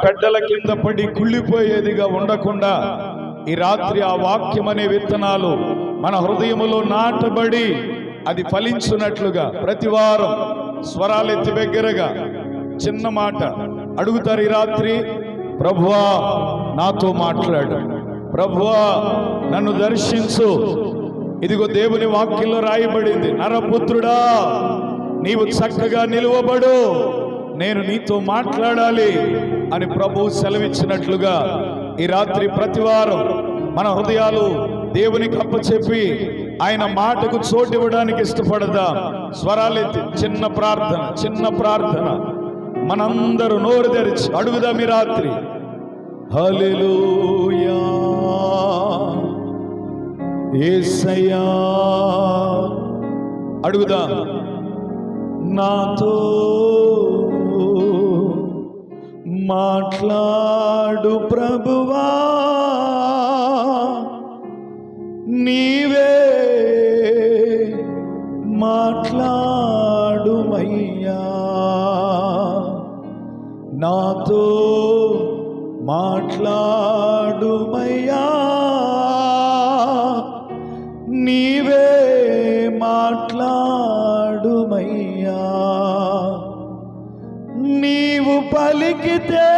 పెడ్డల కింద పడి కుళ్ళిపోయేదిగా ఉండకుండా ఈ రాత్రి ఆ వాక్యం అనే విత్తనాలు మన హృదయములో నాటబడి అది ఫలించున్నట్లుగా ప్రతి వారం స్వరాలెత్తి బిగ్గరగా చిన్న మాట అడుగుతారు. ఈ రాత్రి ప్రభువా నాతో మాట్లాడు, ప్రభువా నన్ను దర్శించు. ఇదిగో దేవుని వాక్యంలో రాయబడింది, నరపుత్రుడా నీవు చక్కగా నిలువబడు, నేను నీతో మాట్లాడాలి అని ప్రభువు సెలవిచ్చినట్లుగా ఈ రాత్రి ప్రతి వారం మన హృదయాలు దేవునికి అప్పచెప్పి ఆయన మాటకు చోటు ఇవ్వడానికి ఇష్టపడదాం. స్వరాలెత్తి చిన్న ప్రార్థన మనందరూ నోరు తెరిచి అడుగుదాం ఈ రాత్రి. హల్లెలూయా యేసయ్యా అడుగుదాం. నాతో మాట్లాడు ప్రభువా, నీవే మాట్లాడుమయ్యా, నాతో మాట్లాడుమయ్యా, నీవే మాట్లాడుమయ్యా. నీవు పలికితే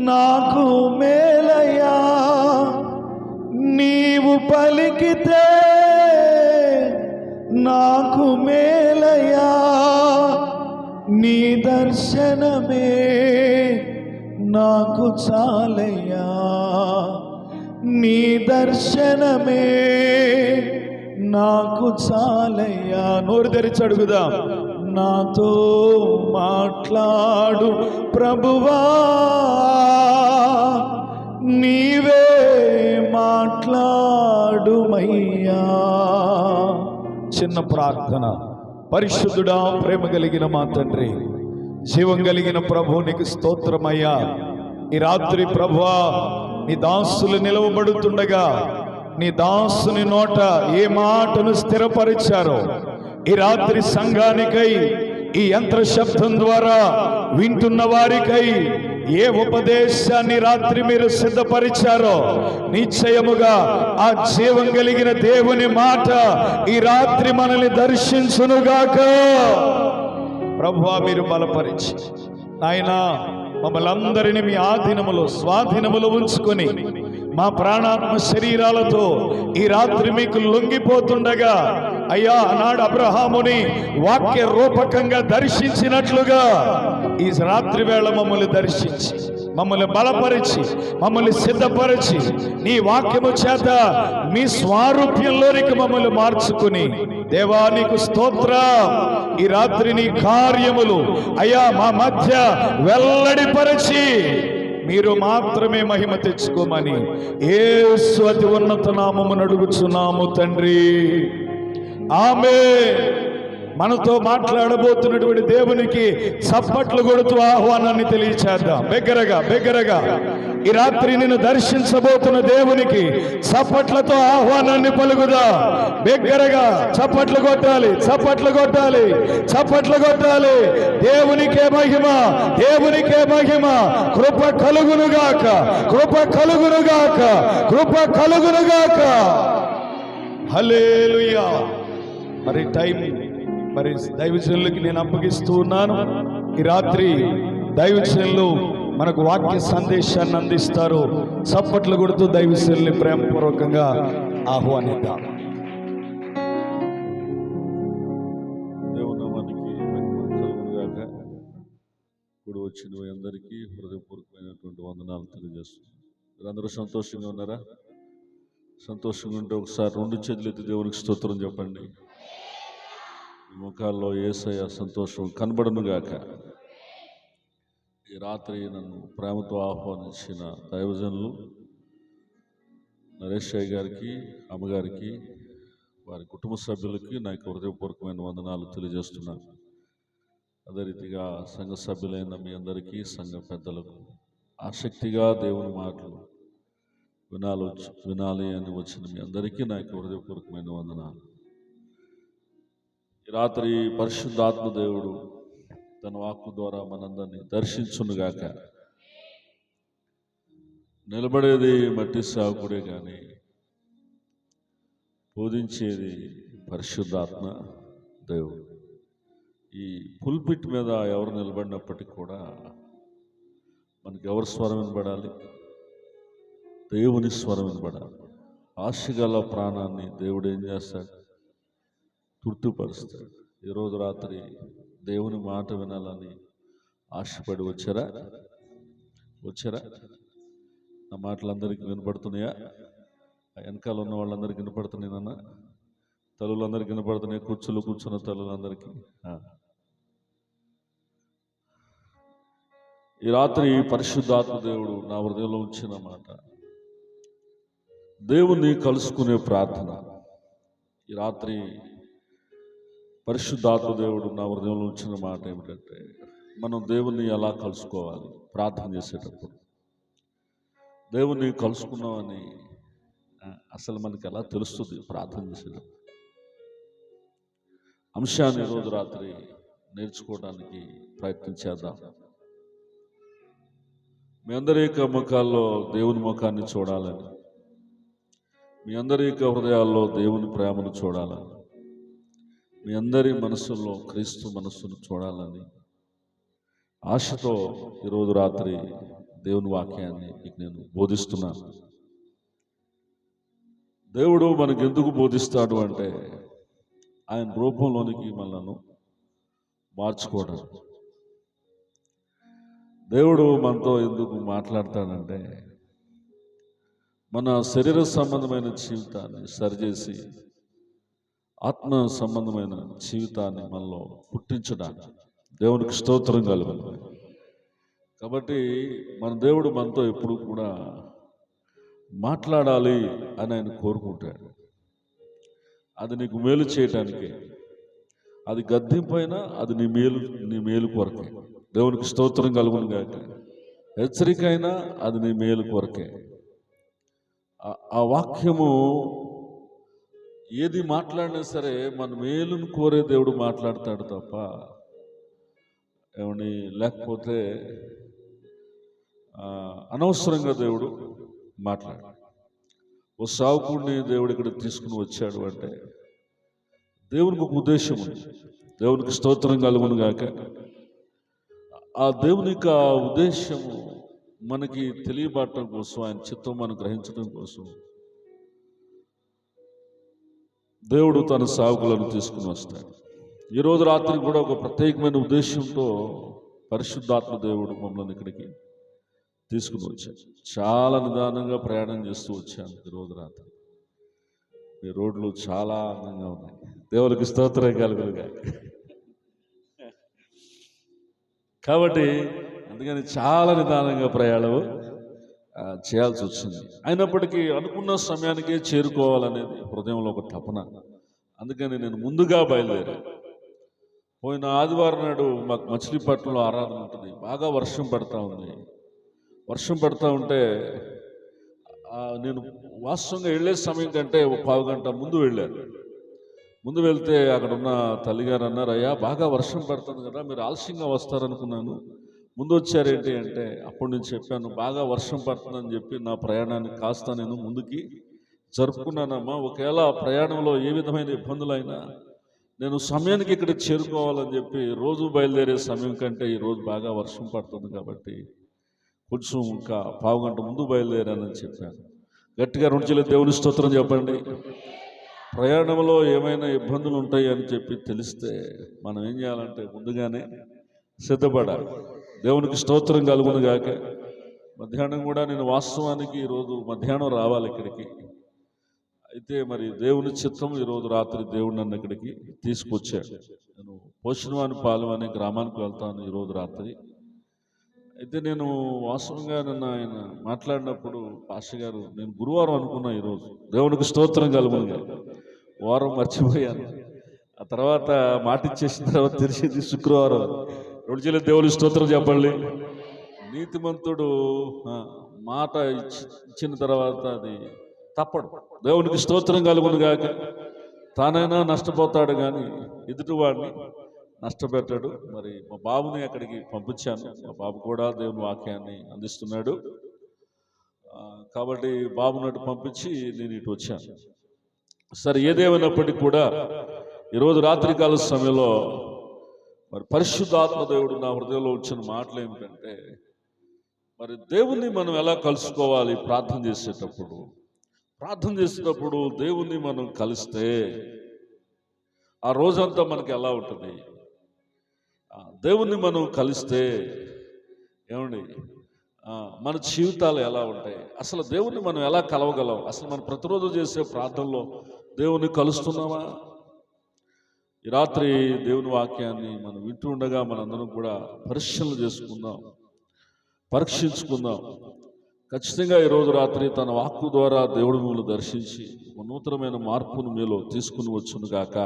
నాకు మేలయ్యా, నీవు పలికితే నాకు మేలయ్యా, నీ దర్శనమే నాకు చాలయ్యా, నీ దర్శనమే నాకు చాలయ్యా. నోరు తెరిచి అడుగుదాం. నాతో మాట్లాడు ప్రభువా, నీవే మాట్లాడుమయ్యా. చిన్న ప్రార్థన. పరిశుద్ధుడా, ప్రేమ కలిగిన మా తండ్రి, జీవం కలిగిన ప్రభు నీకు స్తోత్రమయ్యా. ఈ రాత్రి ప్రభువా నీ దాసులు నిలవబడుతుండగా నీ దాసుని నోట ఏ మాటను స్థిరపరిచారో ఈ రాత్రి సంఘానికై, ఈ యంత్ర శబ్దం ద్వారా వింటున్న వారికై ఏ ఉపదేశాన్ని రాత్రి మీరు సిద్ధపరిచారో నిశ్చయముగా ఆ జీవం కలిగిన దేవుని మాట ఈ రాత్రి మనల్ని దర్శించునుగాక. ప్రభువా మీరు బలపరిచి నాయనా మమ్మల్ని అందరినీ మీ ఆధీనములో స్వాధీనములో ఉంచుకొని మా ప్రాణాత్మ శరీరాలతో ఈ రాత్రి మీకు లొంగిపోతుండగా అయ్యా ఆనాడు అబ్రహాముని వాక్య రూపకంగా దర్శించినట్లుగా ఈ రాత్రి వేళ మమ్మల్ని దర్శించి మమ్మల్ని బలపరిచి మమ్మల్ని సిద్ధపరిచి నీ వాక్యము చేత మీ స్వారూప్యంలోనికి మమ్మల్ని మార్చుకుని దేవా నీకు స్తోత్రం. ఈ రాత్రి నీ కార్యములు అయ్యా మా మధ్య వెల్లడిపరిచి మీరు మాత్రమే మహిమ తెచ్చుకోమని యేసు అతి ఉన్నత నామమున అడుగుచున్నాము తండ్రి, ఆమేన్. మనతో మాట్లాడబోతున్నటువంటి దేవునికి చప్పట్లు కొడుతూ ఆహ్వానాన్ని తెలియచేద్దాం. బిగ్గరగా ఈ రాత్రి నిన్ను దర్శించబోతున్న దేవునికి చప్పట్లతో ఆహ్వానాన్ని పలుకుదా. బిగ్గరగా చప్పట్లు కొట్టాలి. దేవునికే మహిమ. కృప కలుగునుగాక. హల్లెలూయా. మరి దైవజనులకి నేను అప్పగిస్తూ ఉన్నాను. ఈ రాత్రి దైవజనులు మనకు వాక్య సందేశాన్ని అందిస్తారు. చప్పట్లు కొడుతూ దైవజనుల్ని ప్రేమపూర్వకంగా ఆహ్వానిద్దాం. దేవునామానికి కలుగునుగాక. ఇప్పుడు వచ్చిన అందరికీ హృదయపూర్వకమైనటువంటి వందనాలు తెలియజేస్తున్నాను. మీరందరూ సంతోషంగా ఉన్నారా? సంతోషంగా ఉంటే ఒకసారి 2 చేతులు ఎత్తి దేవునికి స్తోత్రం చెప్పండి. ఈ ముఖాల్లో యేసయ్య సంతోషం కనబడునుగాక. ఈ రాత్రి నన్ను ప్రేమతో ఆహ్వానించిన దైవజనులు నరేష్ గారికి, అమ్మగారికి, వారి కుటుంబ సభ్యులకి నా యొక్క హృదయపూర్వకమైన వందనాలు తెలియజేస్తున్నాను. అదే రీతిగా సంఘ సభ్యులైన మీ అందరికీ, సంఘ పెద్దలకు ఆసక్తిగా దేవుని మాటలు వినాలి అని వచ్చిన మీ అందరికీ నా యొక్క హృదయపూర్వకమైన వందనాలు. ఈ రాత్రి పరిశుద్ధాత్మ దేవుడు తన వాక్కు ద్వారా మనందరినీ దర్శించునుగాక. నిలబడేది మట్టి సాకుడే కానీ బోధించేది పరిశుద్ధాత్మ దేవుడు. ఈ పుల్పిట్ మీద ఎవరు నిలబడినప్పటికీ కూడా మనకి ఎవరి స్వరం వినబడాలి? దేవుని స్వరం వినబడాలి. ఆశగల ప్రాణాన్ని దేవుడు ఏం చేస్తాడు? తృప్తిపరుస్తాడు. ఈరోజు రాత్రి దేవుని మాట వినాలని ఆశపడి వచ్చారా? నా మాటలు అందరికీ వినపడుతున్నాయా? వెనకాల ఉన్న వాళ్ళందరికీ వినపడుతున్నాయి నాన్న? తల్లులందరికీ వినపడుతున్నాయి? కూర్చున్న తల్లులందరికీ. ఈ రాత్రి పరిశుద్ధాత్మ దేవుడు నా హృదయంలో ఉంచిన మాట, దేవుణ్ణి కలుసుకునే ప్రార్థన. ఈ రాత్రి పరిశుద్ధాత్మ దేవుడు నా హృదయంలో ఉంచిన మాట ఏమిటంటే, మనం దేవుణ్ణి ఎలా కలుసుకోవాలి? ప్రార్థన చేసేటప్పుడు దేవుణ్ణి కలుసుకున్నామని అసలు మనకి ఎలా తెలుస్తుంది? ప్రార్థన చేసేటప్పుడు అంశాన్ని ఈరోజు రాత్రి నేర్చుకోవడానికి ప్రయత్నం చేద్దాం. మీ అందరి యొక్క ముఖాల్లో దేవుని ముఖాన్ని చూడాలని, మీ అందరి యొక్క హృదయాల్లో దేవుని ప్రేమను చూడాలని, మీ అందరి మనసుల్లో క్రీస్తు మనస్సును చూడాలని ఆశతో ఈరోజు రాత్రి దేవుని వాక్యాన్ని మీకు నేను బోధిస్తున్నాను. దేవుడు మనకు ఎందుకు బోధిస్తాడు అంటే, ఆయన రూపంలోనికి మనలను మార్చుకోవడం. దేవుడు మనతో ఎందుకు మాట్లాడతాడంటే, మన శరీర సంబంధమైన జీవితాన్ని సరిచేసి ఆత్మ సంబంధమైన జీవితాన్ని మనలో పుట్టించడానికి. దేవునికి స్తోత్రం కలుగును. కాబట్టి మన దేవుడు మనతో ఎప్పుడు కూడా మాట్లాడాలి అని ఆయన కోరుకుంటాడు. అది నీకు మేలు చేయటానికే. అది గద్దింపైనా అది నీ మేలు కొరకే. దేవునికి స్తోత్రం కలుగును గాక. హెచ్చరిక అయినా అది నీ మేలు కొరకే. ఆ వాక్యము ఏది మాట్లాడినా సరే మన మేలును కోరే దేవుడు మాట్లాడతాడు తప్ప ఏమని లేకపోతే అనవసరంగా దేవుడు మాట్లాడు. ఓ సావుకుడిని దేవుడు ఇక్కడ తీసుకుని వచ్చాడు అంటే దేవునికి ఒక ఉద్దేశం ఉంది. దేవునికి స్తోత్రం కలుగును గాక. ఆ దేవుని యొక్క ఉద్దేశము మనకి తెలియబడటం కోసం, ఆయన చిత్తం మనం గ్రహించడం కోసం దేవుడు తన సావుకులను తీసుకుని వస్తాడు. ఈరోజు రాత్రి కూడా ఒక ప్రత్యేకమైన ఉద్దేశంతో పరిశుద్ధాత్మ దేవుడు మమ్మల్ని ఇక్కడికి తీసుకుని వచ్చాడు. చాలా నిదానంగా ప్రయాణం చేస్తూ వచ్చాను ఈరోజు రాత్రి. మీ రోడ్లు చాలా అందంగా ఉన్నాయి. దేవునికి స్తోత్రం కలుగునుగా. కాబట్టి అందుకని చాలా నిదానంగా ప్రయాణం చేయాల్సి వచ్చింది. అయినప్పటికీ అనుకున్న సమయానికే చేరుకోవాలనేది హృదయంలో ఒక తపన. అందుకని నేను ముందుగా బయలుదేరాను. పోయిన ఆదివారం నాడు మాకు మచిలీపట్నంలో ఆరాధన ఉంటుంది. బాగా వర్షం పడతా ఉంది. వర్షం పడతా ఉంటే నేను వాస్తవంగా వెళ్ళే సమయం కంటే ఒక 15 గంట ముందు వెళ్ళాను. ముందు వెళ్తే అక్కడ ఉన్న తల్లిగారు అన్నారు, అయ్యా బాగా వర్షం పడుతుంది కదా, మీరు ఆలస్యంగా వస్తారనుకున్నాను, ముందు వచ్చారేంటి అంటే, అప్పుడు నేను చెప్పాను బాగా వర్షం పడుతుందని చెప్పి నా ప్రయాణాన్ని కాస్త నేను ముందుకి జరుపుకున్నానమ్మా. ఒకవేళ ప్రయాణంలో ఏ విధమైన ఇబ్బందులైనా నేను సమయానికి ఇక్కడ చేరుకోవాలని చెప్పి రోజు బయలుదేరే సమయం కంటే ఈరోజు బాగా వర్షం పడుతుంది కాబట్టి కొంచెం ఇంకా 15 గంట ముందు బయలుదేరానని చెప్పాను. గట్టిగా 2 చేతులు దేవుని స్తోత్రం చెప్పండి. ప్రయాణంలో ఏమైనా ఇబ్బందులు ఉంటాయి అని చెప్పి తెలిస్తే మనం ఏం చేయాలంటే ముందుగానే సిద్ధపడాలి. దేవునికి స్తోత్రం కలుగును గాక. మధ్యాహ్నం కూడా నేను వాస్తవానికి ఈరోజు మధ్యాహ్నం రావాలి ఇక్కడికి. అయితే మరి దేవుని చిత్తం ఈరోజు రాత్రి దేవుడు నన్ను ఇక్కడికి తీసుకొచ్చాడు. నేను పోషణవానిపాలెం అనే గ్రామానికి వెళ్తాను ఈరోజు రాత్రి. అయితే నేను వాస్తవంగా నిన్న ఆయన మాట్లాడినప్పుడు పాస్టర్ గారు, నేను గురువారం అనుకున్నా ఈరోజు. దేవునికి స్తోత్రం కలుగును. వారం మర్చిపోయాను. ఆ తర్వాత మాట ఇచ్చేసిన తర్వాత తెలిసింది శుక్రవారం. 2 చేతులు దేవుని స్తోత్రం చెప్పండి. నీతిమంతుడు మాట ఇచ్చిన తర్వాత అది తప్పడు. దేవునికి స్తోత్రం కలుగును గాక. తానైనా నష్టపోతాడు కానీ ఎదుటివాడిని నష్టపెట్టాడు. మరి మా బాబుని అక్కడికి పంపించాను. మా బాబు కూడా దేవుని వాక్యాన్ని అందిస్తున్నాడు. కాబట్టి బాబుని అటు పంపించి నేను ఇటు వచ్చాను. సరే, ఏదేమైనప్పటికీ కూడా ఈరోజు రాత్రికాల సమయంలో మరి పరిశుద్ధాత్మ దేవుడు నా హృదయంలో వచ్చిన మాటలు ఏమిటంటే, మరి దేవుణ్ణి మనం ఎలా కలుసుకోవాలి? ప్రార్థన చేసేటప్పుడు దేవుణ్ణి మనం కలిస్తే ఆ రోజంతా మనకి ఎలా ఉంటుంది? దేవుణ్ణి మనం కలిస్తే ఏమండి మన జీవితాలు ఎలా ఉంటాయి? అసలు దేవుణ్ణి మనం ఎలా కలవగలం? అసలు మనం ప్రతిరోజు చేసే ప్రార్థనలో దేవుణ్ణి కలుస్తున్నామా? ఈ రాత్రి దేవుని వాక్యాన్ని మనం వింటూ ఉండగా మనందరం కూడా పరీక్షించుకుందాం. ఖచ్చితంగా ఈరోజు రాత్రి తన వాక్కు ద్వారా దేవుడు మిమ్మల్ని దర్శించి నూతనమైన మార్పును మీలో తీసుకుని వచ్చును గాక.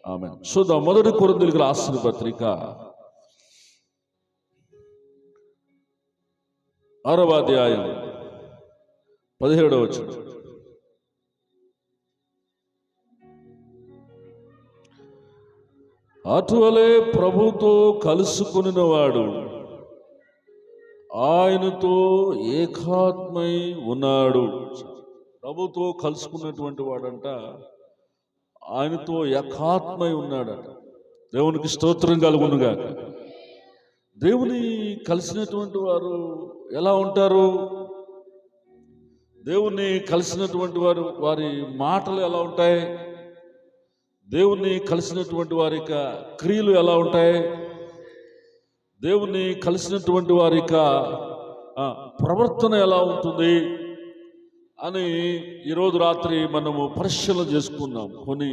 ఆమేన్. చూద్దాం. 1 కొరింథీయులకు రాసిన పత్రిక 6వ అధ్యాయం 17వ వచనం. అటువలే ప్రభుతో కలుసుకుని వాడు ఆయనతో ఏకాత్మై ఉన్నాడు. ప్రభుతో కలుసుకున్నటువంటి వాడంట ఆయనతో ఏకాత్మై ఉన్నాడట. దేవునికి స్తోత్రం కలుగునుగా. దేవుని కలిసినటువంటి వారు ఎలా ఉంటారు? దేవుణ్ణి కలిసినటువంటి వారి మాటలు ఎలా ఉంటాయి? దేవుణ్ణి కలిసినటువంటి వారి యొక్క క్రియలు ఎలా ఉంటాయి? దేవుణ్ణి కలిసినటువంటి వారి యొక్క ప్రవర్తన ఎలా ఉంటుంది అని ఈరోజు రాత్రి మనము పరిశీలన చేసుకున్నాం. కొన్ని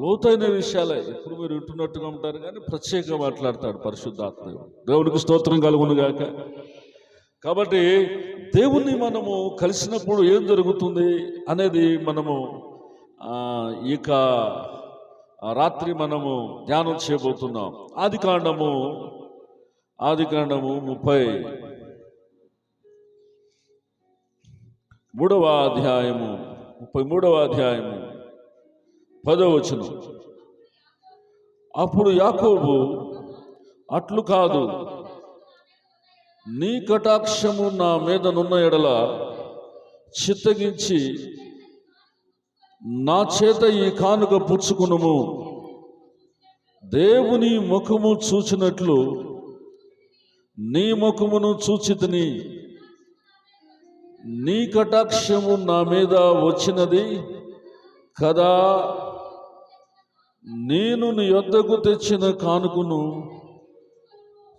లోతైన విషయాలే ఎప్పుడు మీరు వింటున్నట్టుగా ఉంటారు, కానీ ప్రత్యేకంగా మాట్లాడతాడు పరిశుద్ధాత్మ. దేవునికి స్తోత్రం కలుగునుగాక. కాబట్టి దేవుణ్ణి మనము కలిసినప్పుడు ఏం జరుగుతుంది అనేది మనము ఇక రాత్రి మనము ధ్యానం చేయబోతున్నాం. ఆదికాండము 33వ అధ్యాయము 10వ వచనం. అప్పుడు యాకోబు, అట్లు కాదు, నీ కటాక్షము నా మీదనున్న ఎడల చిత్తగించి నా చేత ఈ కానుక పుచ్చుకునుము. దేవుని ముఖము చూచినట్లు నీ ముఖమును చూచితిని. నీ కటాక్షము నా మీద వచ్చినది కదా. నేను నీ యొద్దకు తెచ్చిన కానుకను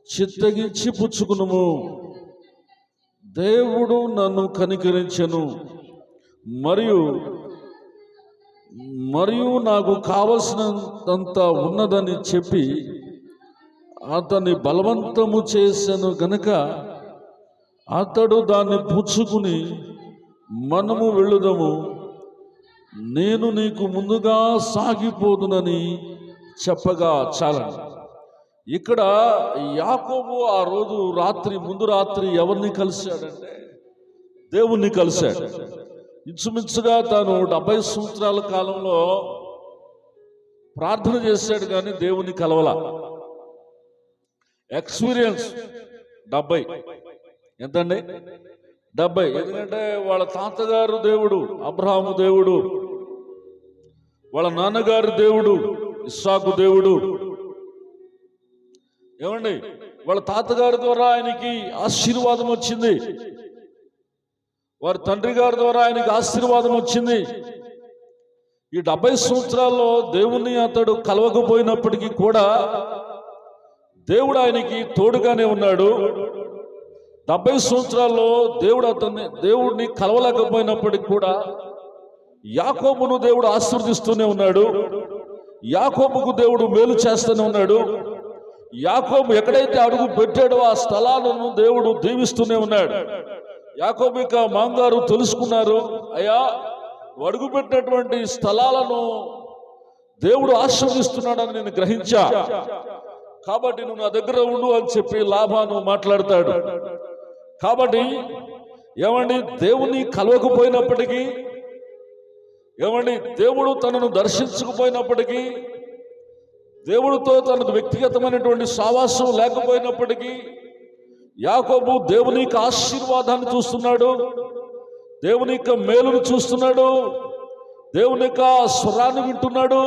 చిత్తగించి పుచ్చుకునుము. దేవుడు నన్ను కనికరించెను, మరియు నాకు కావలసినంత ఉన్నదని చెప్పి అతన్ని బలవంతము చేశాను గనుక అతడు దాన్ని పుచ్చుకుని, మనము వెళ్ళుదము, నేను నీకు ముందుగా సాగిపోదునని చెప్పగా చాలండి. ఇక్కడ యాకోబు ఆ రోజు ముందు రాత్రి ఎవరిని కలిశాడంటే దేవుణ్ణి కలిశాడు. ఇంచుమించుగా తాను 70 సంవత్సరాల కాలంలో ప్రార్థన చేశాడు, కానీ దేవుని కలవల. ఎక్స్పీరియన్స్ 70. ఎంతండి? 70. ఎందుకంటే వాళ్ళ తాతగారు దేవుడు అబ్రహాము దేవుడు, వాళ్ళ నాన్నగారు దేవుడు ఇస్సాకు దేవుడు. ఏమండి, వాళ్ళ తాతగారి ద్వారా ఆయనకి ఆశీర్వాదం వచ్చింది, వారి తండ్రి గారి ద్వారా ఆయనకి ఆశీర్వాదం వచ్చింది. ఈ 70 సంవత్సరాల్లో దేవుణ్ణి అతడు కలవకపోయినప్పటికీ కూడా దేవుడు ఆయనకి తోడుగానే ఉన్నాడు. 70 సంవత్సరాల్లో దేవుడిని కలవలేకపోయినప్పటికీ కూడా యాకోబును దేవుడు ఆశీర్వదిస్తూనే ఉన్నాడు. యాకోబుకు దేవుడు మేలు చేస్తూనే ఉన్నాడు. యాకోబు ఎక్కడైతే అడుగు పెట్టాడో ఆ స్థలాలను దేవుడు దీవిస్తూనే ఉన్నాడు. యాకోబు యొక్క మాంగారు తెలుసుకున్నారు, అయ్యా అడుగు పెట్టినటువంటి స్థలాలను దేవుడు ఆశీర్వదిస్తున్నాడని నేను గ్రహించా, కాబట్టి నువ్వు నా దగ్గర ఉండు అని చెప్పి లాభాను మాట్లాడతాడు. కాబట్టి ఏమండి, దేవుని కలవకపోయినప్పటికీ, ఏమండి దేవుడు తనను దర్శించకపోయినప్పటికీ దేవుడితో తనకు వ్యక్తిగతమైనటువంటి సావాసం లేకపోయినప్పటికీ యాకోబు దేవుని యొక్క ఆశీర్వాదాన్ని చూస్తున్నాడు, దేవుని యొక్క మేలును చూస్తున్నాడు, దేవుని యొక్క స్వరాన్ని వింటున్నాడు,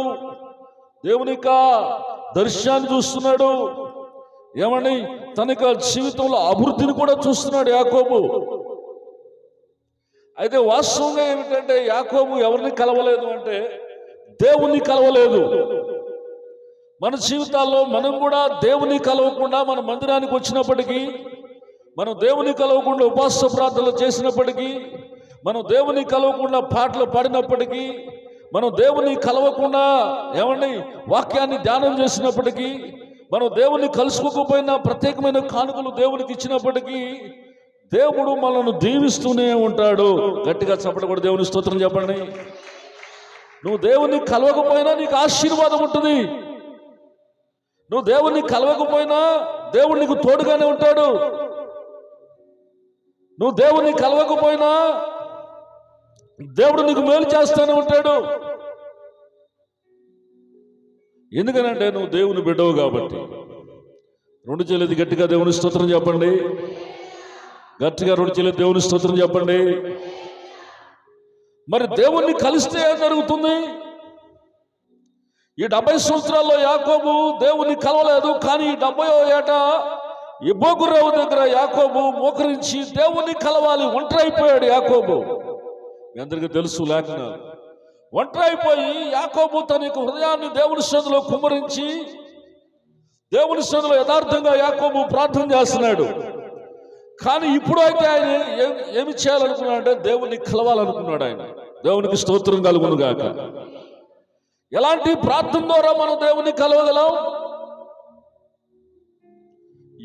దేవుని యొక్క దర్శనాన్ని చూస్తున్నాడు. ఏమని తన యొక్క జీవితంలో అభివృద్ధిని కూడా చూస్తున్నాడు యాకోబు. అయితే వాస్తవంగా ఏమిటంటే యాకోబు ఎవరిని కలవలేదు అంటే దేవుణ్ణి కలవలేదు. మన జీవితాల్లో మనం కూడా దేవుని కలవకుండా మన మందిరానికి వచ్చినప్పటికీ, మనం దేవుని కలవకుండా ఉపవాస ప్రార్థనలు చేసినప్పటికీ, మనం దేవుని కలవకుండా పాటలు పాడినప్పటికీ, మనం దేవుని కలవకుండా వాక్యాన్ని ధ్యానం చేసినప్పటికీ, మనం దేవుని కలుసుకోకపోయినా ప్రత్యేకమైన కానుకలు దేవునికి ఇచ్చినప్పటికీ దేవుడు మనల్ని దీవిస్తూనే ఉంటాడు. గట్టిగా చప్పట్లు కూడా దేవుని స్తోత్రం చెప్పండి. నువ్వు దేవుని కలవకపోయినా నీకు ఆశీర్వాదం ఉంటుంది. నువ్వు దేవుణ్ణి కలవకపోయినా దేవుడు నీకు తోడుగానే ఉంటాడు. నువ్వు దేవుణ్ణి కలవకపోయినా దేవుడు నీకు మేలు చేస్తూనే ఉంటాడు. ఎందుకనంటే నువ్వు దేవుని బిడ్డవు కాబట్టి. రెండు చేతులెత్తి గట్టిగా దేవుని స్తోత్రం చెప్పండి. గట్టిగా రెండు చేతులెత్తి దేవుని స్తోత్రం చెప్పండి. మరి దేవుణ్ణి కలిస్తే ఏం జరుగుతుంది? ఈ 70 సంవత్సరాల్లో యాకోబు దేవుణ్ణి కలవలేదు. కానీ ఈ 70వ ఏట యెబోకు దగ్గర యాకోబు మోకరించి దేవుణ్ణి కలవాలి. ఒంటరి అయిపోయాడు యాకోబు. మీ అందరికీ తెలుసు లేఖనాలు. ఒంటరి అయిపోయి యాకోబు తన యొక్క హృదయాన్ని దేవుని సన్నిధిలో కుమ్మరించి దేవుని సన్నిధిలో యథార్థంగా యాకోబు ప్రార్థన చేస్తున్నాడు. కానీ ఇప్పుడు అయితే ఆయన ఏమి చేయాలనుకున్నాడంటే దేవుణ్ణి కలవాలనుకున్నాడు. ఆయన దేవునికి స్తోత్రం కలుగును గాక. ఎలాంటి ప్రార్థన ద్వారా మనం దేవుణ్ణి కలవగలం?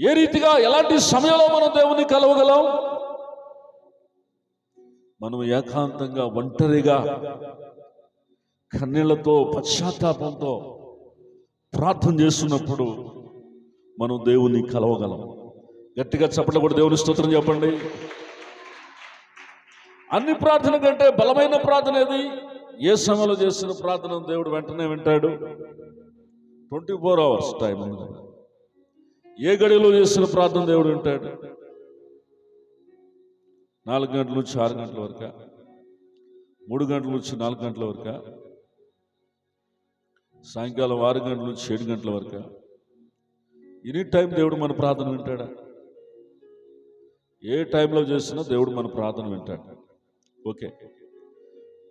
ఏ రీతిగా ఎలాంటి సమయంలో మనం దేవుణ్ణి కలవగలం? మనం ఏకాంతంగా ఒంటరిగా కన్నీళ్లతో పశ్చాత్తాపంతో ప్రార్థన చేస్తున్నప్పుడు మనం దేవుణ్ణి కలవగలం. గట్టిగా చప్పట్లు కూడా దేవుని స్తోత్రం చెప్పండి. అన్ని ప్రార్థన కంటే బలమైన ప్రార్థన ఏది? ఏ సమయంలో చేసిన ప్రార్థన దేవుడు వెంటనే వింటాడు. 24 hours టైం. ఏ గడిలో చేసిన ప్రార్థన దేవుడు వింటాడు. 4 గంటల నుంచి 6 గంటల వరకు, 3 గంటల నుంచి 4 గంటల వరకు, సాయంకాలం 6 గంటల నుంచి 7 గంటల వరకు. ఎనీ టైం దేవుడు మన ప్రార్థన వింటాడా? ఏ టైంలో చేసినా దేవుడు మన ప్రార్థన వింటాడు. ఓకే.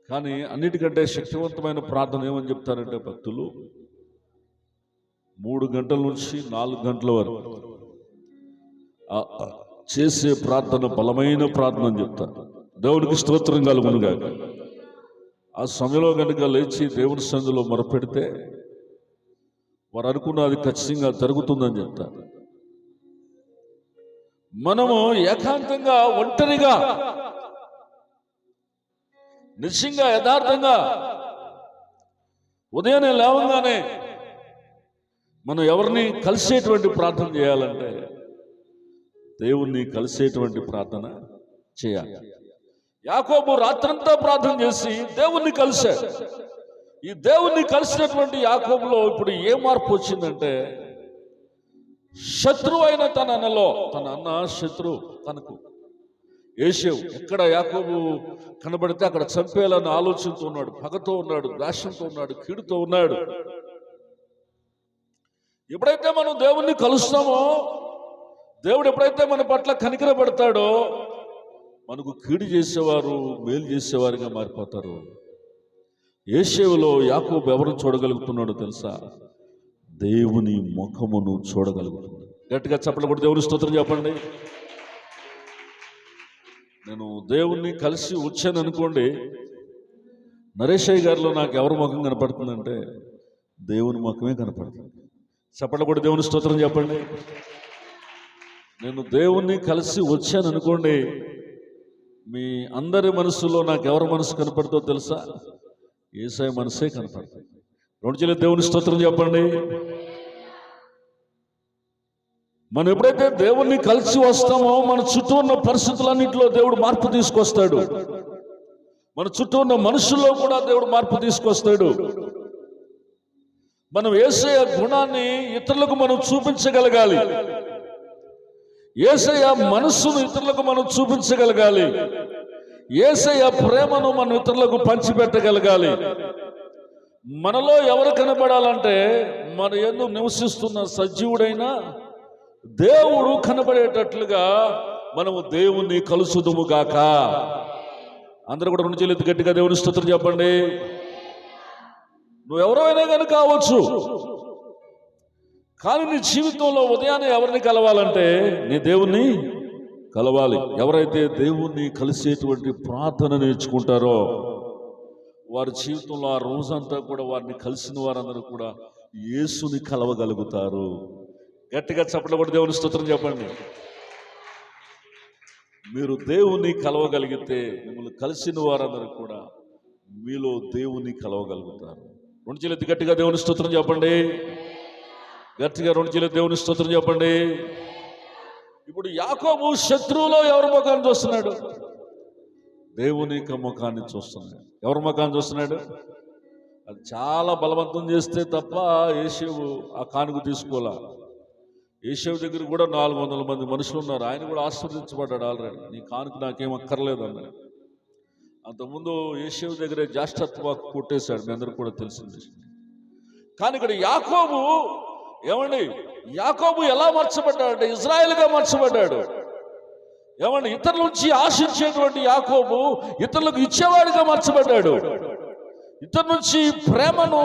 కానీ అన్నిటికంటే శక్తివంతమైన ప్రార్థన ఏమని చెప్తారంటే భక్తులు 3 గంటల నుంచి 4 గంటల వరకు చేసే ప్రార్థన బలమైన ప్రార్థన అని చెప్తారు. దేవునికి స్తోత్రం కలుగునుగాక. ఆ సమయంలో కనుక లేచి దేవుని సన్నిధిలో మొరపెడితే వారు అనుకున్నది ఖచ్చితంగా జరుగుతుందని చెప్తారు. మనము ఏకాంతంగా ఒంటరిగా నిశ్చయంగా యథార్థంగా ఉదయాన్నే లేవగానే మనం ఎవరిని కలిసేటువంటి ప్రార్థన చేయాలంటే దేవుణ్ణి కలిసేటువంటి ప్రార్థన చేయాలి. యాకోబు రాత్రంతా ప్రార్థన చేసి దేవుణ్ణి కలిశాడు. ఈ దేవుణ్ణి కలిసినటువంటి యాకోబులో ఇప్పుడు ఏ మార్పు వచ్చిందంటే శత్రువు అయిన తన అన్న శత్రువు తనకు ఏసేవు ఎక్కడ యాకోబు కనబడితే అక్కడ చంపేయాలని ఆలోచనతో ఉన్నాడు, పగతో ఉన్నాడు, ద్వేషంతో ఉన్నాడు, కీడుతో ఉన్నాడు. ఎప్పుడైతే మనం దేవుణ్ణి కలుస్తామో దేవుడు ఎప్పుడైతే మన పట్ల కనికరపడతాడో మనకు కీడు చేసేవారు మేలు చేసేవారుగా మారిపోతారు. ఏసేవులో యాకోబు ఎవరు చూడగలుగుతున్నాడో తెలుసా? దేవుని ముఖమును చూడగలుగుతున్నాడు. గట్టిగా చప్పట్లు కూడా దేవుని స్తోత్రం చెప్పండి. నేను దేవుణ్ణి కలిసి వచ్చాను అనుకోండి, నరేషయ్య గారిలో నాకు ఎవరి ముఖం కనపడుతుందంటే దేవుని ముఖమే కనపడుతుంది. చప్పట్లు కూడా దేవుని స్తోత్రం చెప్పండి. నేను దేవుణ్ణి కలిసి వచ్చాను అనుకోండి, మీ అందరి మనసులో నాకు ఎవరి మనసు కనపడుతుందో తెలుసా? యేసయ్య మనసే కనపడుతుంది. 2 చేతులెత్తి దేవుని స్తోత్రం చెప్పండి. మనం ఎప్పుడైతే దేవుణ్ణి కలిసి వస్తామో మన చుట్టూ ఉన్న పరిస్థితులన్నింటిలో దేవుడు మార్పు తీసుకొస్తాడు. మన చుట్టూ ఉన్న మనుషుల్లో కూడా దేవుడు మార్పు తీసుకొస్తాడు. మనం యేసయ్య గుణాన్ని ఇతరులకు మనం చూపించగలగాలి. యేసయ్య మనస్సును ఇతరులకు మనం చూపించగలగాలి. యేసయ్య ప్రేమను మనం ఇతరులకు పంచిపెట్టగలగాలి. మనలో ఎవరు కనబడాలంటే మన యందు నివసిస్తున్న సజీవుడైన దేవుడు కనబడేటట్లుగా మనము దేవుణ్ణి కలుసుదుము గాక. అందరూ కూడా 2 చేతులు గట్టిగా దేవుని స్తుతులు చెప్పండి. నువ్వెవరైనా కానీ కావచ్చు, కానీ నీ జీవితంలో ఉదయాన్నే ఎవరిని కలవాలంటే నీ దేవుణ్ణి కలవాలి. ఎవరైతే దేవుణ్ణి కలిసేటువంటి ప్రార్థన నేర్చుకుంటారో వారి జీవితంలో ఆ రోజంతా కూడా వారిని కలిసిన వారందరూ కూడా యేసుని కలవగలుగుతారు. గట్టిగా చప్పట్లు కొట్టి దేవుని స్తుతులు చెప్పండి. మీరు దేవుని కలవగలిగితే మిమ్మల్ని కలిసిన వారందరూ కూడా మీలో దేవుని కలవగలుగుతారు. 2 చేతులు గట్టిగా దేవుని స్తుతులు చెప్పండి. గట్టిగా 2 చేతులు దేవుని స్తుతులు చెప్పండి. ఇప్పుడు యాకోబు శత్రువులో ఎవరి ముఖాన్ని చూస్తున్నాడు? దేవుని ముఖాన్ని చూస్తున్నాడు. ఎవరి ముఖాన్ని చూస్తున్నాడు? అది చాలా బలవంతం చేస్తే తప్ప యేషేవు ఆ కానుక తీసుకోవాలా. యేషేవు దగ్గర కూడా 400 మంది మనుషులు ఉన్నారు. ఆయన కూడా ఆశీర్వదించబడ్డాడు ఆల్రెడీ. నీ కానుక నాకేం అక్కర్లేదు అన్నాడు. అంతకుముందు యేషేవు దగ్గరే జ్యేష్ఠత్వ కొట్టేశాడు, మీ అందరూ కూడా తెలిసింది. కానీ ఇక్కడ యాకోబు ఏమండి, యాకోబు ఎలా మార్చబడ్డాడు అంటే ఇజ్రాయెల్గా మార్చబడ్డాడు. ఏమండి, ఇతరుల నుంచి ఆశించేటువంటి యాకోబు ఇతరులకు ఇచ్చేవాడిగా మార్చబడ్డాడు. ఇతరుల నుంచి ప్రేమను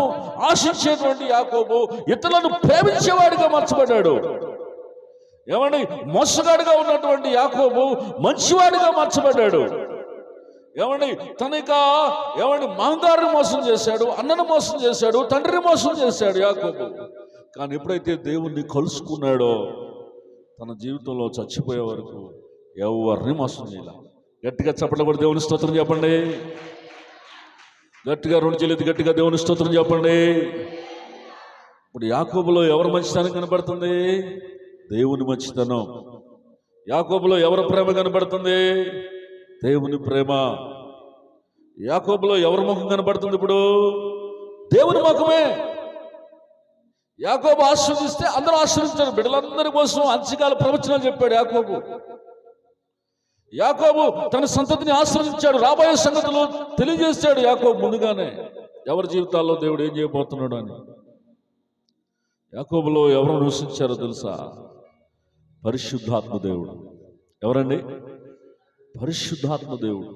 ఆశించేటువంటి యాకోబు ఇతరులను ప్రేమించేవాడిగా మార్చబడ్డాడు. ఏమండి, మోసగాడిగా ఉన్నటువంటి యాకోబు మంచివాడిగా మార్చబడ్డాడు. ఏమండి, ఏమండి మాంగారిని మోసం చేశాడు, అన్నను మోసం చేశాడు, తండ్రిని మోసం చేశాడు యాకోబు. కానీ ఎప్పుడైతే దేవుణ్ణి కలుసుకున్నాడో తన జీవితంలో చచ్చిపోయే వరకు ఎవరిని మోసం చేయాల. గట్టిగా చప్పట్లు కూడా దేవుని స్తోత్రం చెప్పండి. గట్టిగా 2 చేతులు గట్టిగా దేవుని స్తోత్రం చెప్పండి. ఇప్పుడు యాకోబులో ఎవరు మంచితనం కనబడుతుంది? దేవుని మంచితనం. యాకోబులో ఎవరి ప్రేమ కనబడుతుంది? దేవుని ప్రేమ. యాకోబులో ఎవరి ముఖం కనబడుతుంది? ఇప్పుడు దేవుని ముఖమే. యాకోబు ఆశీర్వదిస్తే అందరూ ఆశీర్వదించారు. బిడ్డలందరి కోసం అంత్యకాల ప్రవచనాలు చెప్పాడు యాకోబు. యాకోబు తన సంతతిని ఆశీర్వదించాడు, రాబోయే సంగతులు తెలియజేశాడు యాకోబు ముందుగానే ఎవరి జీవితాల్లో దేవుడు ఏం చేయబోతున్నాడు అని. యాకోబులో ఎవరు నివసించారో తెలుసా? పరిశుద్ధాత్మ దేవుడు. ఎవరండి? పరిశుద్ధాత్మ దేవుడు.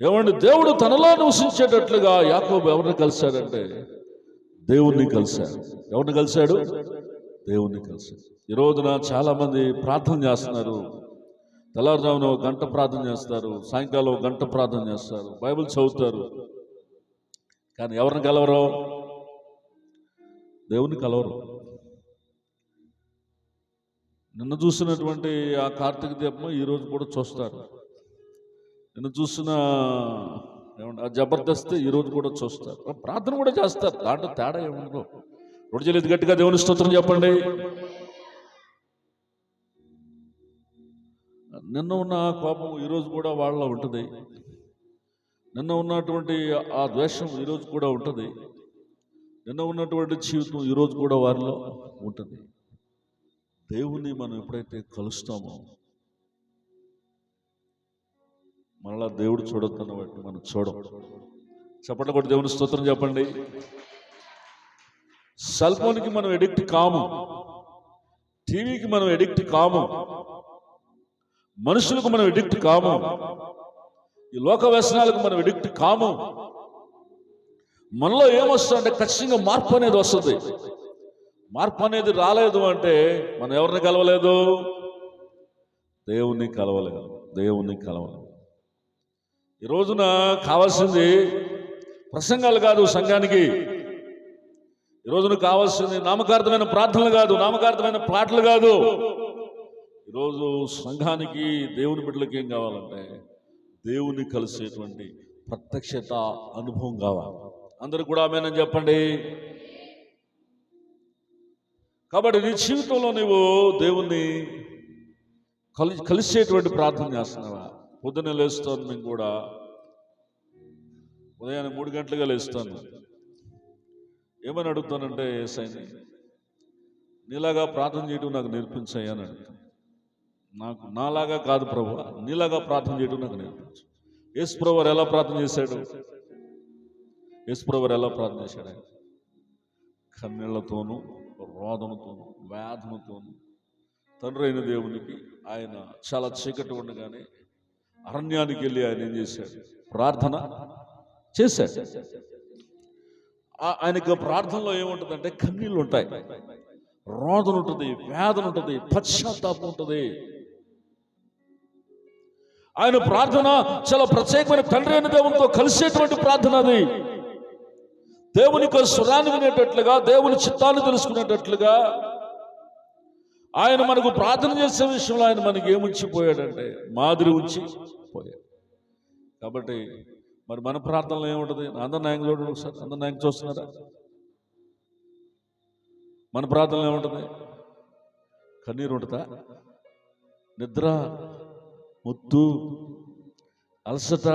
ఏమండి, దేవుడు తనలో నివసించేటట్లుగా యాకోబు ఎవరిని కలిశాడంటే దేవుణ్ణి కలిశాడు. ఎవరిని కలిశాడు? దేవుణ్ణి కలిశాడు. ఈ రోజున చాలా మంది ప్రార్థన చేస్తున్నారు. తెల్లవారుజామున 1 గంట ప్రార్థన చేస్తారు, సాయంకాలం 1 గంట ప్రార్థన చేస్తారు, బైబిల్ చదువుతారు. కానీ ఎవరిని కలవరు? దేవుని కలవరు. నిన్న చూసినటువంటి ఆ కార్తీక దీపం ఈరోజు కూడా చూస్తారు. నిన్న చూసిన ఏమన్నా ఆ జబర్దస్త్ ఈరోజు కూడా చూస్తారు. ప్రార్థన కూడా చేస్తారు. దాంట్లో తేడా ఏముందో. 2 చేతులు గట్టిగా దేవుని స్తోత్రం చెప్పండి. నిన్న ఉన్న కోపం ఈరోజు కూడా వాళ్ళలో ఉంటుంది. నిన్న ఉన్నటువంటి ఆ ద్వేషం ఈరోజు కూడా ఉంటుంది. నిన్న ఉన్నటువంటి జీవితం ఈరోజు కూడా వారిలో ఉంటుంది. దేవుణ్ణి మనం ఎప్పుడైతే కలుస్తామో మళ్ళా దేవుడు చూడొద్దన్న వాటిని మనం చూడం. చెప్పండి కూడా దేవుని స్తోత్రం చెప్పండి. సెల్ ఫోన్కి మనం ఎడిక్ట్ కాము, టీవీకి మనం ఎడిక్ట్ కాము, మనుషులకు మనం ఎడిక్ట్ కాము, ఈ లోక వ్యసనాలకు మనం ఎడిక్ట్ కాము. మనలో ఏమొస్తుందంటే ఖచ్చితంగా మార్పు అనేది వస్తుంది. మార్పు అనేది రాలేదు అంటే మనం ఎవరిని కలవలేదు? దేవుణ్ణి కలవలేదు. దేవుణ్ణి కలవలేదు. ఈ రోజున కావాల్సింది ప్రసంగాలు కాదు సంఘానికి. ఈ రోజున కావాల్సింది నామకార్థమైన ప్రార్థనలు కాదు, నామకార్థమైన పాటలు కాదు. ఈరోజు సంఘానికి దేవుని బిడ్డలకి ఏం కావాలంటే దేవుని కలిసేటువంటి ప్రత్యక్షత అనుభవం కావాలి. అందరూ కూడా ఆమేనని చెప్పండి. కాబట్టి నీ జీవితంలో నువ్వు దేవుణ్ణి కలిసేటువంటి ప్రార్థన చేస్తున్నావా? పొద్దున్నే లేస్తాను, మేము కూడా ఉదయాన్నే 3 గంటలుగా లేస్తాను. ఏమని అడుగుతానంటే యేసయ్యని, నీలాగా ప్రార్థన చేయడం నాకు నేర్పించయ్యా అని అడుగుతాను. నాకు నాలాగా కాదు ప్రభువా, నీలాగా ప్రార్థన చేయడం నాకు నేర్పించు. యేసు ప్రభువారు ఎలా ప్రార్థన చేశాడు? యేసు ప్రభువారు ఎలా ప్రార్థన చేశాడు? ఆయన కన్నీళ్లతోనూ రోదనతోనూ వేదనతోనూ తండ్రి అయిన దేవునికి ఆయన చాలా చీకటి ఉండగానే అరణ్యానికి వెళ్ళి ఆయన ఏం చేశాడు? ప్రార్థన చేశాడు. ఆయనకు ప్రార్థనలో ఏముంటుందంటే కన్నీళ్ళు ఉంటాయి, రోదన ఉంటుంది, వేదన ఉంటుంది, పశ్చాత్తాపం ఉంటుంది. ఆయన ప్రార్థన చాలా ప్రత్యేకమైన తండ్రి అయిన దేవునితో కలిసేటువంటి ప్రార్థన. అది దేవుని యొక్క స్వరాన్ని వినేటట్లుగా, దేవుని చిత్తాన్ని తెలుసుకునేటట్లుగా ఆయన మనకు ప్రార్థన చేసే విషయంలో ఆయన మనకి ఏముంచిపోయాడంటే మాదిరి ఉంచి పోయాడు. కాబట్టి మరి మన ప్రార్థనలో ఏముంటుంది? అందరు నాయకు చూడండి ఒకసారి, అందరు నాయకు చూస్తున్నారా? మన ప్రార్థనలో ఏముంటుంది? కన్నీరు ఉంటుందా? నిద్ర, మొత్తు, అలసట,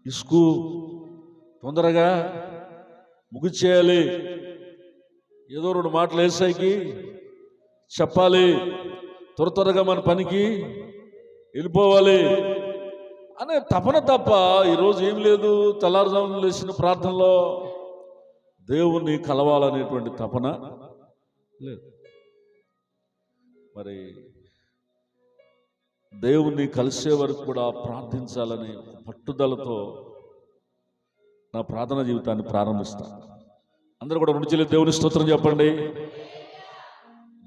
ఇసుకు, తొందరగా ముగిచేయాలి, ఏదో రెండు మాటలు వేసాయికి చెప్పాలి, త్వరగా మన పనికి వెళ్ళిపోవాలి అనే తపన తప్ప ఈరోజు ఏం లేదు. తెల్లారుజామున లేచిన ప్రార్థనలో దేవుణ్ణి కలవాలనేటువంటి తపన లేదు. మరి దేవుణ్ణి కలిసే వరకు కూడా ప్రార్థించాలని పట్టుదలతో నా ప్రార్థన జీవితాన్ని ప్రారంభిస్తాను. అందరూ కూడా రెండు చేతులు దేవుని స్తోత్రం చెప్పండి.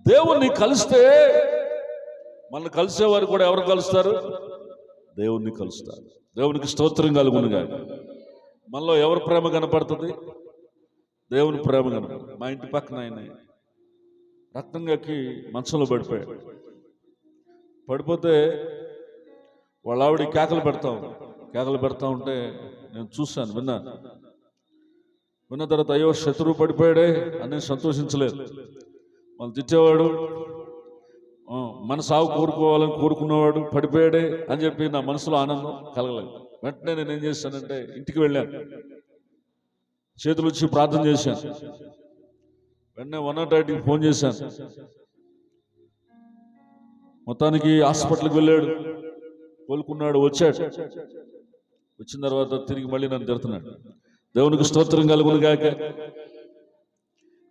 దేవుణ్ణి కలిస్తే మన కలిసేవారు కూడా ఎవరు కలుస్తారు? దేవుణ్ణి కలుస్తారు. దేవునికి స్తోత్రం కలుగునుగా. మనలో ఎవరి ప్రేమ కనపడుతుంది? దేవుని ప్రేమ కనపడుతుంది. మా ఇంటి పక్కన ఆయన రక్తం కక్కి మంచంలో పడిపోతే వాళ్ళ ఆవిడ కేకలు పెడతా ఉంటే నేను చూశాను, విన్న తర్వాత అయ్యో శత్రువు పడిపోయాడే అని నేను సంతోషించలేదు. వాళ్ళు తిట్టేవాడు, మన సాగు కోరుకున్నవాడు పడిపోయాడే అని చెప్పి నా మనసులో ఆనందం కలగలేదు. వెంటనే నేను ఏం చేశానంటే ఇంటికి వెళ్ళాను, చేతులు వచ్చి ప్రార్థన చేశాను. వెంటనే 108కి ఫోన్ చేశాను. మొత్తానికి హాస్పిటల్కి వెళ్ళాడు, కోలుకున్నాడు, వచ్చాడు. వచ్చిన తర్వాత తిరిగి మళ్ళీ నన్ను తిడుతున్నాడు. దేవునికి స్తోత్రం కలుగును గాక.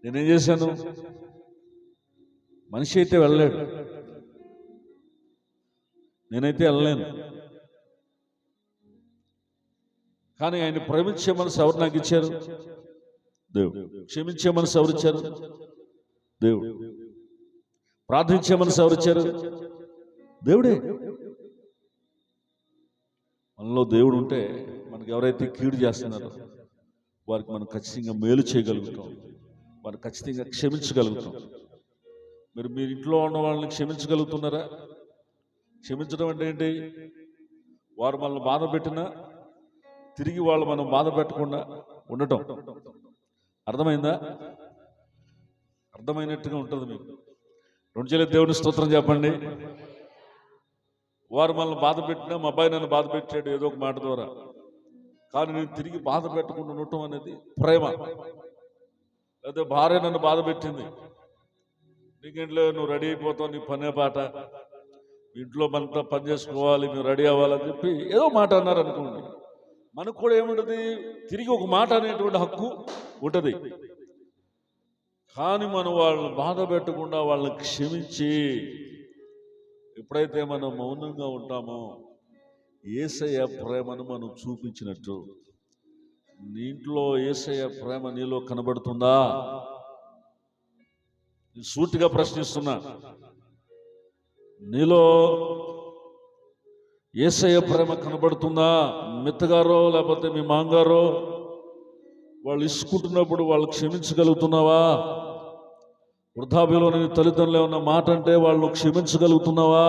నేనేం చేశాను? మనిషి అయితే వెళ్ళలేడు, నేనైతే వెళ్ళలేను. కానీ ఆయన ప్రేమించే మనసు ఎవరు నాకు ఇచ్చారు? దేవుడు. క్షమించే మనసు ఎవరు ఇచ్చారు? దేవుడు. ప్రార్థించే మనసు ఎవరు ఇచ్చారు? దేవుడే. మనలో దేవుడు ఉంటే మనకు ఎవరైతే కీడు చేస్తున్నారో వారికి మనం ఖచ్చితంగా మేలు చేయగలుగుతాం, వారిని ఖచ్చితంగా క్షమించగలుగుతాం. మీరు ఇంట్లో ఉన్న వాళ్ళని క్షమించగలుగుతున్నారా? క్షమించడం అంటే ఏంటి? వారు మనల్ని బాధ పెట్టినా తిరిగి వాళ్ళు మనం బాధ పెట్టకుండా ఉండటం. అర్థమైందా? అర్థమైనట్టుగా ఉంటుంది మీకు. రెండు చేతులు దేవుని స్తోత్రం చెప్పండి. వారు మనల్ని బాధ పెట్టినా, మా అబ్బాయి నన్ను బాధ పెట్టాడు ఏదో ఒక మాట ద్వారా, కానీ నేను తిరిగి బాధ పెట్టకుండా ఉండటం అనేది ప్రేమ. లేకపోతే భార్య నన్ను బాధ పెట్టింది, నీకేంట్లో నువ్వు రెడీ అయిపోతావు, నీ పనే పాట, ఇంట్లో మనతో పని చేసుకోవాలి, మేము రెడీ అవ్వాలని చెప్పి ఏదో మాట అన్నారు అనుకోండి, మనకు కూడా ఏముంటుంది? తిరిగి ఒక మాట అనేటువంటి హక్కు ఉంటుంది. కానీ మనం వాళ్ళని బాధ పెట్టకుండా వాళ్ళని క్షమించి ఎప్పుడైతే మనం మౌనంగా ఉంటామో యేసయ్య ప్రేమను మనం చూపించినట్టు. నీ ఇంట్లో యేసయ్య ప్రేమ నీలో కనబడుతుందా? సూటిగా ప్రశ్నిస్తున్నా. నీలో యేసయ్య ప్రేమ కనబడుతుందా? మిత్తగారో లేకపోతే మీ మాంగారో వాళ్ళు ఇసుకుంటున్నప్పుడు వాళ్ళు క్షమించగలుగుతున్నావా? వృద్ధాప్యంలో నీ తల్లిదండ్రులు ఏమన్నా మాట అంటే వాళ్ళు క్షమించగలుగుతున్నావా?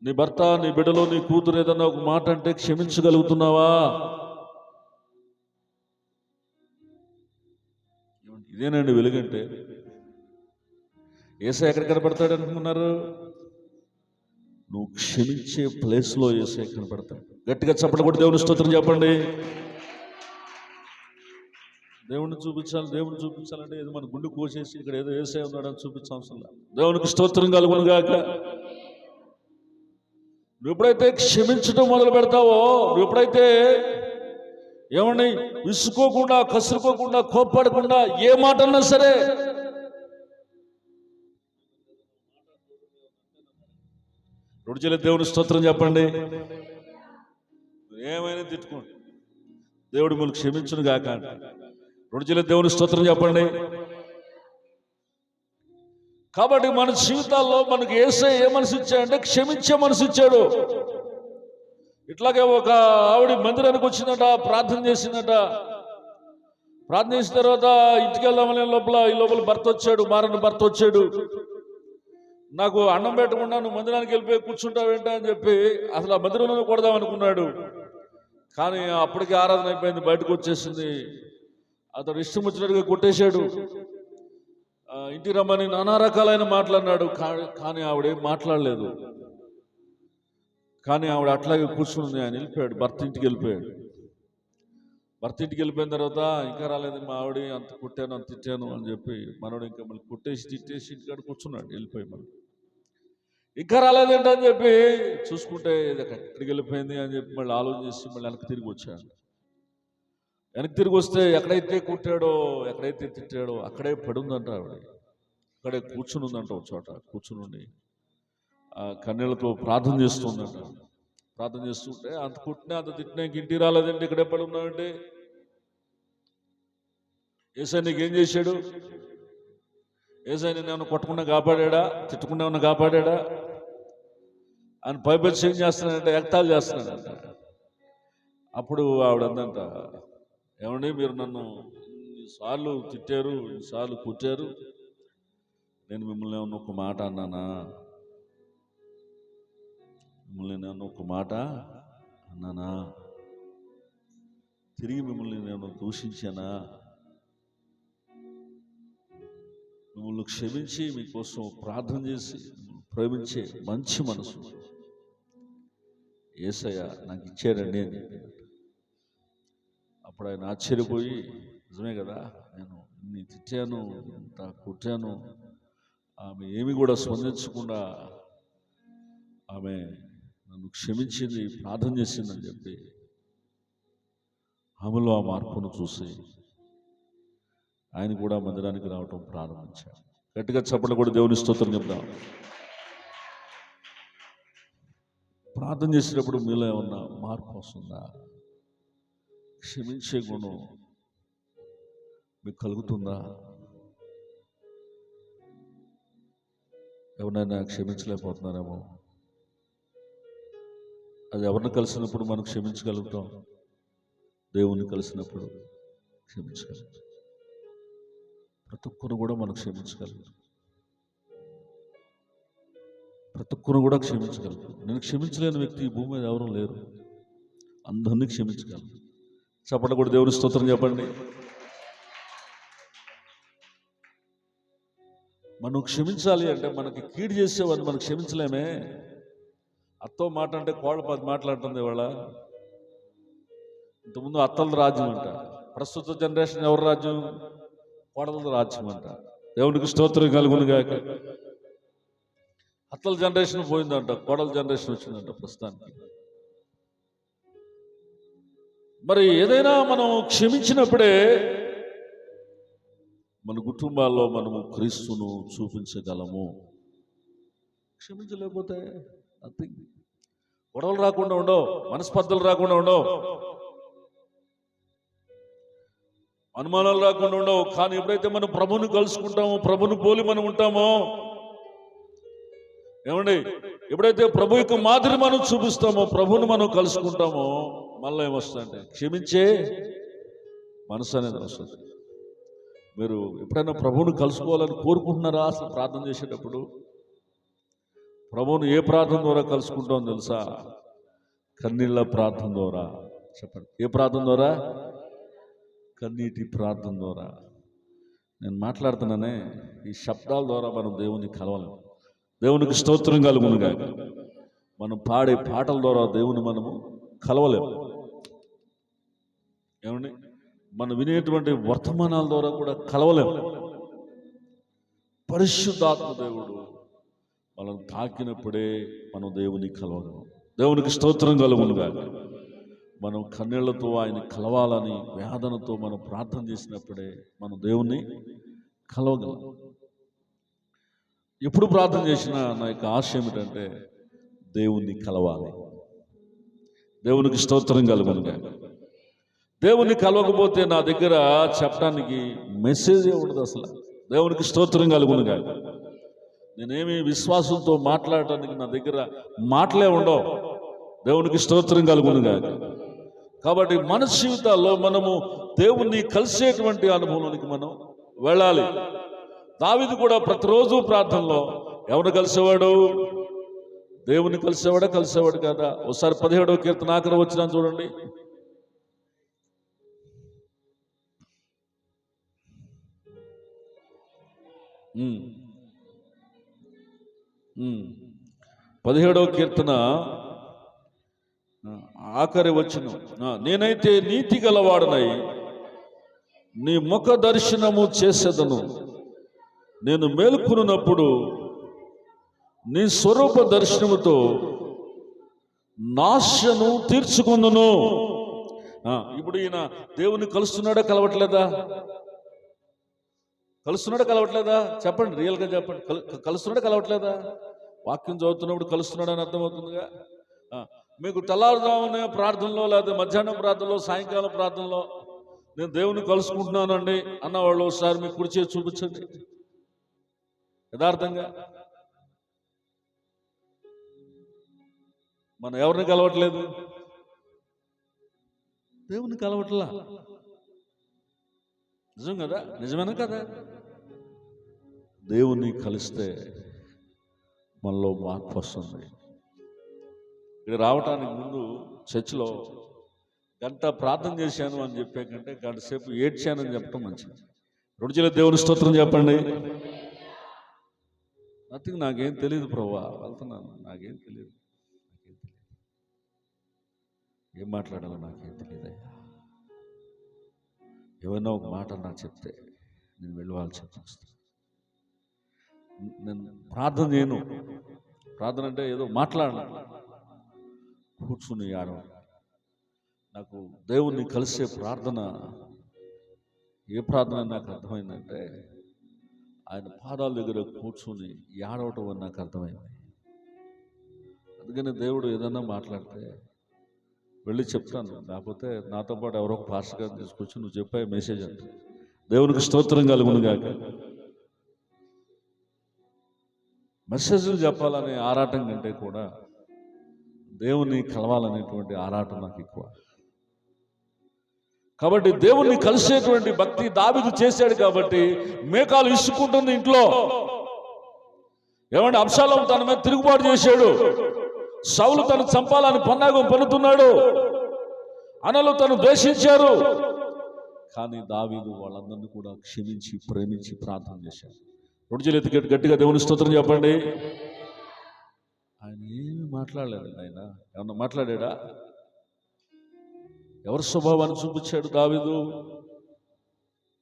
నీ భర్త, నీ బిడ్డలో నీ కూతురు ఏదన్నా ఒక మాట అంటే క్షమించగలుగుతున్నావా? ఇదేనండి వెలుగంటే. యేసయ్య ఎక్కడ కనపడతాడు అనుకున్నారు? నువ్వు క్షమించే ప్లేస్లో యేసయ్య కనపడతాడు. గట్టిగా చప్పట్లు కొట్టి దేవుని స్తోత్రం చెప్పండి. దేవుణ్ణి చూపించాలంటే ఏదో మన గుండు కోసేసి ఇక్కడ ఏదో యేసయ్య ఉన్నాడని చూపించాల్సిన లేదు. దేవునికి స్తోత్రం కలుగును గాక. నువ్వు ఎప్పుడైతే క్షమించడం మొదలు పెడతావో, నువ్వు ఎప్పుడైతే ఏమని విసుకోకుండా, కసురుకోకుండా, కోప్పడకుండా ఏ మాట అన్నా సరే, రెండు చేతులు దేవుని స్తోత్రం చెప్పండి. ఏమైనా తిట్టుకోండి, దేవుడు మిమ్మల్ని క్షమించును గాక. రెండు చేతులు దేవుని స్తోత్రం చెప్పండి. కాబట్టి మన జీవితాల్లో మనకు యేసయ్య ఏ మనసు ఇచ్చాడంటే క్షమించే మనసు ఇచ్చాడు. ఇట్లాగే ఒక ఆవిడ మందిరానికి వచ్చిందట, ప్రార్థన చేసిందట. ప్రార్థన చేసిన తర్వాత ఇంటికి వెళ్దామనే లోపల భర్త వచ్చాడు, మారని భర్త వచ్చాడు. నాకు అన్నం పెట్టకుండా నువ్వు మందిరానికి వెళ్ళిపోయి కూర్చుంటావేంటా అని చెప్పి అసలు ఆ మందిరంలో కొడదాం అనుకున్నాడు. కానీ అప్పటికి ఆరాధన అయిపోయింది, బయటకు వచ్చేసింది. అతడు ఇష్టం వచ్చినట్టుగా కొట్టేశాడు. ఇంటికి రమ్మని నానా రకాలైన మాట్లాడినాడు. కానీ ఆవిడేం మాట్లాడలేదు. కానీ ఆవిడ అట్లాగే కూర్చుంది. ఆయన వెళ్ళిపోయాడు, భర్త ఇంటికి వెళ్ళిపోయాడు. భర్త ఇంటికి వెళ్ళిపోయిన తర్వాత ఇంకా రాలేదు మా ఆవిడ, అంత కొట్టాను అంత తిట్టాను అని చెప్పి మనోడు ఇంకా మళ్ళీ కొట్టేసి తిట్టేసి ఇంటికాడ కూర్చున్నాడు. వెళ్ళిపోయి మళ్ళీ ఇంకా రాలేదంట అని చెప్పి చూసుకుంటే ఎక్కడికి వెళ్ళిపోయింది అని చెప్పి మళ్ళీ ఆలోచన చేసి మళ్ళీ వెనక్కి తిరిగి వచ్చాడు. వెనక్కి తిరిగి వస్తే ఎక్కడైతే కొట్టాడో, ఎక్కడైతే తిట్టాడో అక్కడే పడుందంట ఆవిడ. అక్కడే కూర్చుని ఉందంట, ఒక చోట కూర్చుని కన్నీళ్లతో ప్రార్థన చేస్తుందంట. ప్రార్థన చేస్తుంటే అంత కొట్టినా అంత తిట్టినా ఇంటికి రాలేదంటే ఇక్కడే పడి ఉన్నాడంటే యేసయ్య నీకేం చేశాడు? యేసయ్య నేను ఏమన్నా కొట్టకుండా కాపాడా, తిట్టకుండా ఏమన్నా కాపాడా అని పైపెచ్చి ఏం చేస్తున్నాడంటే ఎక్తాలు చేస్తున్నాడంట. అప్పుడు ఆవిడ అందంట, ఏమండి మీరు నన్ను ఇన్నిసార్లు తిట్టారు, ఇన్నిసార్లు కొట్టారు, నేను మిమ్మల్ని ఏమన్నా ఒక మాట అన్నానా? మిమ్మల్ని నేను ఒక మాట అన్నానా? తిరిగి మిమ్మల్ని నేను దూషించానా? మిమ్మల్ని క్షమించి మీకోసం ప్రార్థన చేసి ప్రేమించే మంచి మనసు యేసయ్య నాకు ఇచ్చారండి అని చెప్పాడు. అప్పుడు ఆయన ఆశ్చర్యపోయి, నిజమే కదా, నేను ఇన్ని తిట్టాను, ఇంత కొట్టాను, ఆమె ఏమి కూడా స్పందించకుండా ఆమె నన్ను క్షమించింది, ప్రార్థన చేసిందని చెప్పి ఆమెలో ఆ మార్పును చూసి ఆయన కూడా మందిరానికి రావటం ప్రారంభించాడు. గట్టిగా చప్పట్లు కూడా దేవుని స్తోత్రం చెప్దాం. ప్రార్థన చేసేటప్పుడు మీలో ఏమన్నా మార్పు వస్తుందా? క్షమించే గుణం మీకు కలుగుతుందా? ఎవరినైనా క్షమించలేకపోతున్నారేమో. అది ఎవరిని కలిసినప్పుడు మనం క్షమించగలుగుతాం, దేవుణ్ణి కలిసినప్పుడు క్షమించగలుగుతాం. ప్రతి ఒక్కరు కూడా మనం క్షమించగలుగుతాం, ప్రతి ఒక్కరు కూడా క్షమించగలుగుతాం. నేను క్షమించలేని వ్యక్తి ఈ భూమి మీద ఎవరూ లేరు, అందరినీ క్షమించగలను. చప్పట్లు కూడా దేవుని స్తోత్రం చెప్పండి. మనం క్షమించాలి అంటే మనకి కీడు చేసేవాడిని మనం క్షమించలేమే. అత్తో మాట అంటే కోళ్ళ 10 మాట్లాడుతుంది ఇవాళ. ఇంతకుముందు అత్తల రాజ్యం అంట, ప్రస్తుత జనరేషన్ ఎవరి రాజ్యం? కోడల రాజ్యం అంట. దేవునికి స్తోత్రం కలుగును గాక. అత్తల జనరేషన్ పోయిందంట, కోడల జనరేషన్ వచ్చిందంట ప్రస్తుతానికి. మరి ఏదైనా మనం క్షమించినప్పుడే మన కుటుంబాల్లో మనము క్రీస్తును చూపించగలము. క్షమించలేకపోతే నథింగ్. గొడవలు రాకుండా ఉండవు, మనస్పర్ధలు రాకుండా ఉండవు, అనుమానాలు రాకుండా ఉండవు. కానీ ఎప్పుడైతే మనం ప్రభుని కలుసుకుంటామో, ప్రభుని పోలి మనం ఉంటామో, ఏమండి, ఎప్పుడైతే ప్రభు యొక్క మాదిరి మనం చూపిస్తామో, ప్రభుని మనం కలుసుకుంటామో, మళ్ళీ ఏమొస్తుందంటే క్షమించే మనసు అనేది వస్తుంది. మీరు ఎప్పుడైనా ప్రభువుని కలుసుకోవాలని కోరుకుంటున్నారా? అసలు ప్రార్థన చేసేటప్పుడు ప్రభువుని ఏ ప్రార్థన ద్వారా కలుసుకుంటామో తెలుసా? కన్నీళ్ళ ప్రార్థన ద్వారా. చెప్పండి, ఏ ప్రార్థన ద్వారా? కన్నీటి ప్రార్థన ద్వారా. నేను మాట్లాడుతున్నానే, ఈ శబ్దాల ద్వారా మనం దేవుని కలవలేము. దేవునికి స్తోత్రం కలుగును గాక. మనం పాడే పాటల ద్వారా దేవుని మనము కలవలేము. ఏమండి, మనం వినేటువంటి వర్తమానాల ద్వారా కూడా కలవలేము. పరిశుద్ధాత్మ దేవుడు మనం తాకినప్పుడే మనం దేవుని కలవగలం. దేవునికి స్తోత్రం కలుగునుగా. మనం కన్నీళ్లతో ఆయన కలవాలని వేదనతో మనం ప్రార్థన చేసినప్పుడే మనం దేవుణ్ణి కలవగలం. ఎప్పుడు ప్రార్థన చేసినా నా యొక్క ఆశ ఏమిటంటే దేవుణ్ణి కలవాలి. దేవునికి స్తోత్రం కలుగునుగా. దేవుణ్ణి కలవకపోతే నా దగ్గర చెప్పడానికి మెసేజ్ ఉండదు అసలు. దేవునికి స్తోత్రం కలుగునుగా. నేనేమి విశ్వాసంతో మాట్లాడటానికి నా దగ్గర మాటలే ఉండవు. దేవునికి స్తోత్రం కలుగునుగా. కాబట్టి మన జీవితాల్లో మనము దేవుణ్ణి కలిసేటువంటి అనుభవంలోనికి మనం వెళ్ళాలి. దావీదు కూడా ప్రతిరోజు ప్రార్థనలో ఎవరు కలిసేవాడు? దేవుని కలిసేవాడు కదా. ఒకసారి 17వ కీర్తన ఆఖరి వచ్చిన చూడండి. ఉమ్ 17వ కీర్తన ఆఖరి వచనం, నేనైతే నీతి గలవాడనై నీ ముఖ దర్శనము చేసేదను, నేను మేలుకున్నప్పుడు నీ స్వరూప దర్శనముతో నాశను తీర్చుకుందును. ఇప్పుడు ఈయన దేవుని కలుస్తున్నాడా కలవట్లేదా? కలవట్లేదా? చెప్పండి, రియల్గా చెప్పండి. కలుస్తున్నాడా కలవట్లేదా? వాక్యం చదువుతున్నప్పుడు కలుస్తున్నాడు అని అర్థమవుతుందిగా. మీకు తెల్లారుజామున ప్రార్థనలో, లేదా మధ్యాహ్నం ప్రార్థనలో, సాయంకాలం ప్రార్థనలో నేను దేవుని కలుసుకుంటున్నానండి అన్నవాళ్ళు ఒకసారి మీకు కుడి చేసి చూపించండి. యథార్థంగా మనం ఎవరిని కలవట్లేదు? దేవుని కలవట్లా. నిజం కదా? నిజమేనా కదా? దేవుణ్ణి కలిస్తే మనలో మార్పు వస్తుంది. ఇక్కడ రావటానికి ముందు చర్చిలో గంట ప్రార్థన చేశాను అని చెప్పే కంటే గంట సేపు ఏడ్చానని చెప్పడం మంచిది. 2 చేతుల దేవుని స్తోత్రం చెప్పండి. నథింగ్, నాకేం తెలియదు ప్రభువా, వెళ్తున్నాను, నాకేం తెలియదు, ఏం మాట్లాడాలో నాకేం తెలియదయ్యా. ఏమైనా ఒక మాట నాకు చెప్తే నేను వెళ్ళి వాళ్ళు చెప్పేస్తాను. నేను ప్రార్థన చేయను. ప్రార్థన అంటే ఏదో మాట్లాడను, కూర్చుని ఆడ. నాకు దేవుణ్ణి కలిసే ప్రార్థన, ఏ ప్రార్థన నాకు అర్థమైందంటే ఆయన పాదాల దగ్గర కూర్చుని ఏడవటం అని నాకు అర్థమైంది. అందుకని దేవుడు ఏదన్నా మాట్లాడితే వెళ్ళి చెప్తాను, లేకపోతే నాతో పాటు ఎవరో ఒక పాస్టర్ గారిని తీసుకొచ్చి నువ్వు చెప్పాయి మెసేజ్ అంటే. దేవునికి స్తోత్రం కలుగునుగాక. మెసేజ్లు చెప్పాలనే ఆరాటం కంటే కూడా దేవుని కలవాలనేటువంటి ఆరాటం నాకు ఎక్కువ. కాబట్టి దేవుణ్ణి కలిసేటువంటి భక్తి దావీదు చేశాడు. కాబట్టి మేకాలు ఇసుకుంటుంది ఇంట్లో. ఏమంటే అబ్షాలోము తన మీద తిరుగుబాటు చేశాడు. సౌలు తను చంపాలని పన్నాగం పన్నుతున్నాడు. అనలు తను ద్వేషించారు. కానీ దావీదు వాళ్ళందరినీ కూడా క్షమించి ప్రేమించి ప్రార్థన చేశాడు. 2 చేతులు ఎత్తి గట్టిగా దేవుని స్తోత్రం చెప్పండి. ఆయన ఏమి మాట్లాడలేదు. ఆయన ఏమన్నా మాట్లాడా? ఎవరి స్వభావాన్ని చూపించాడు దావీదు?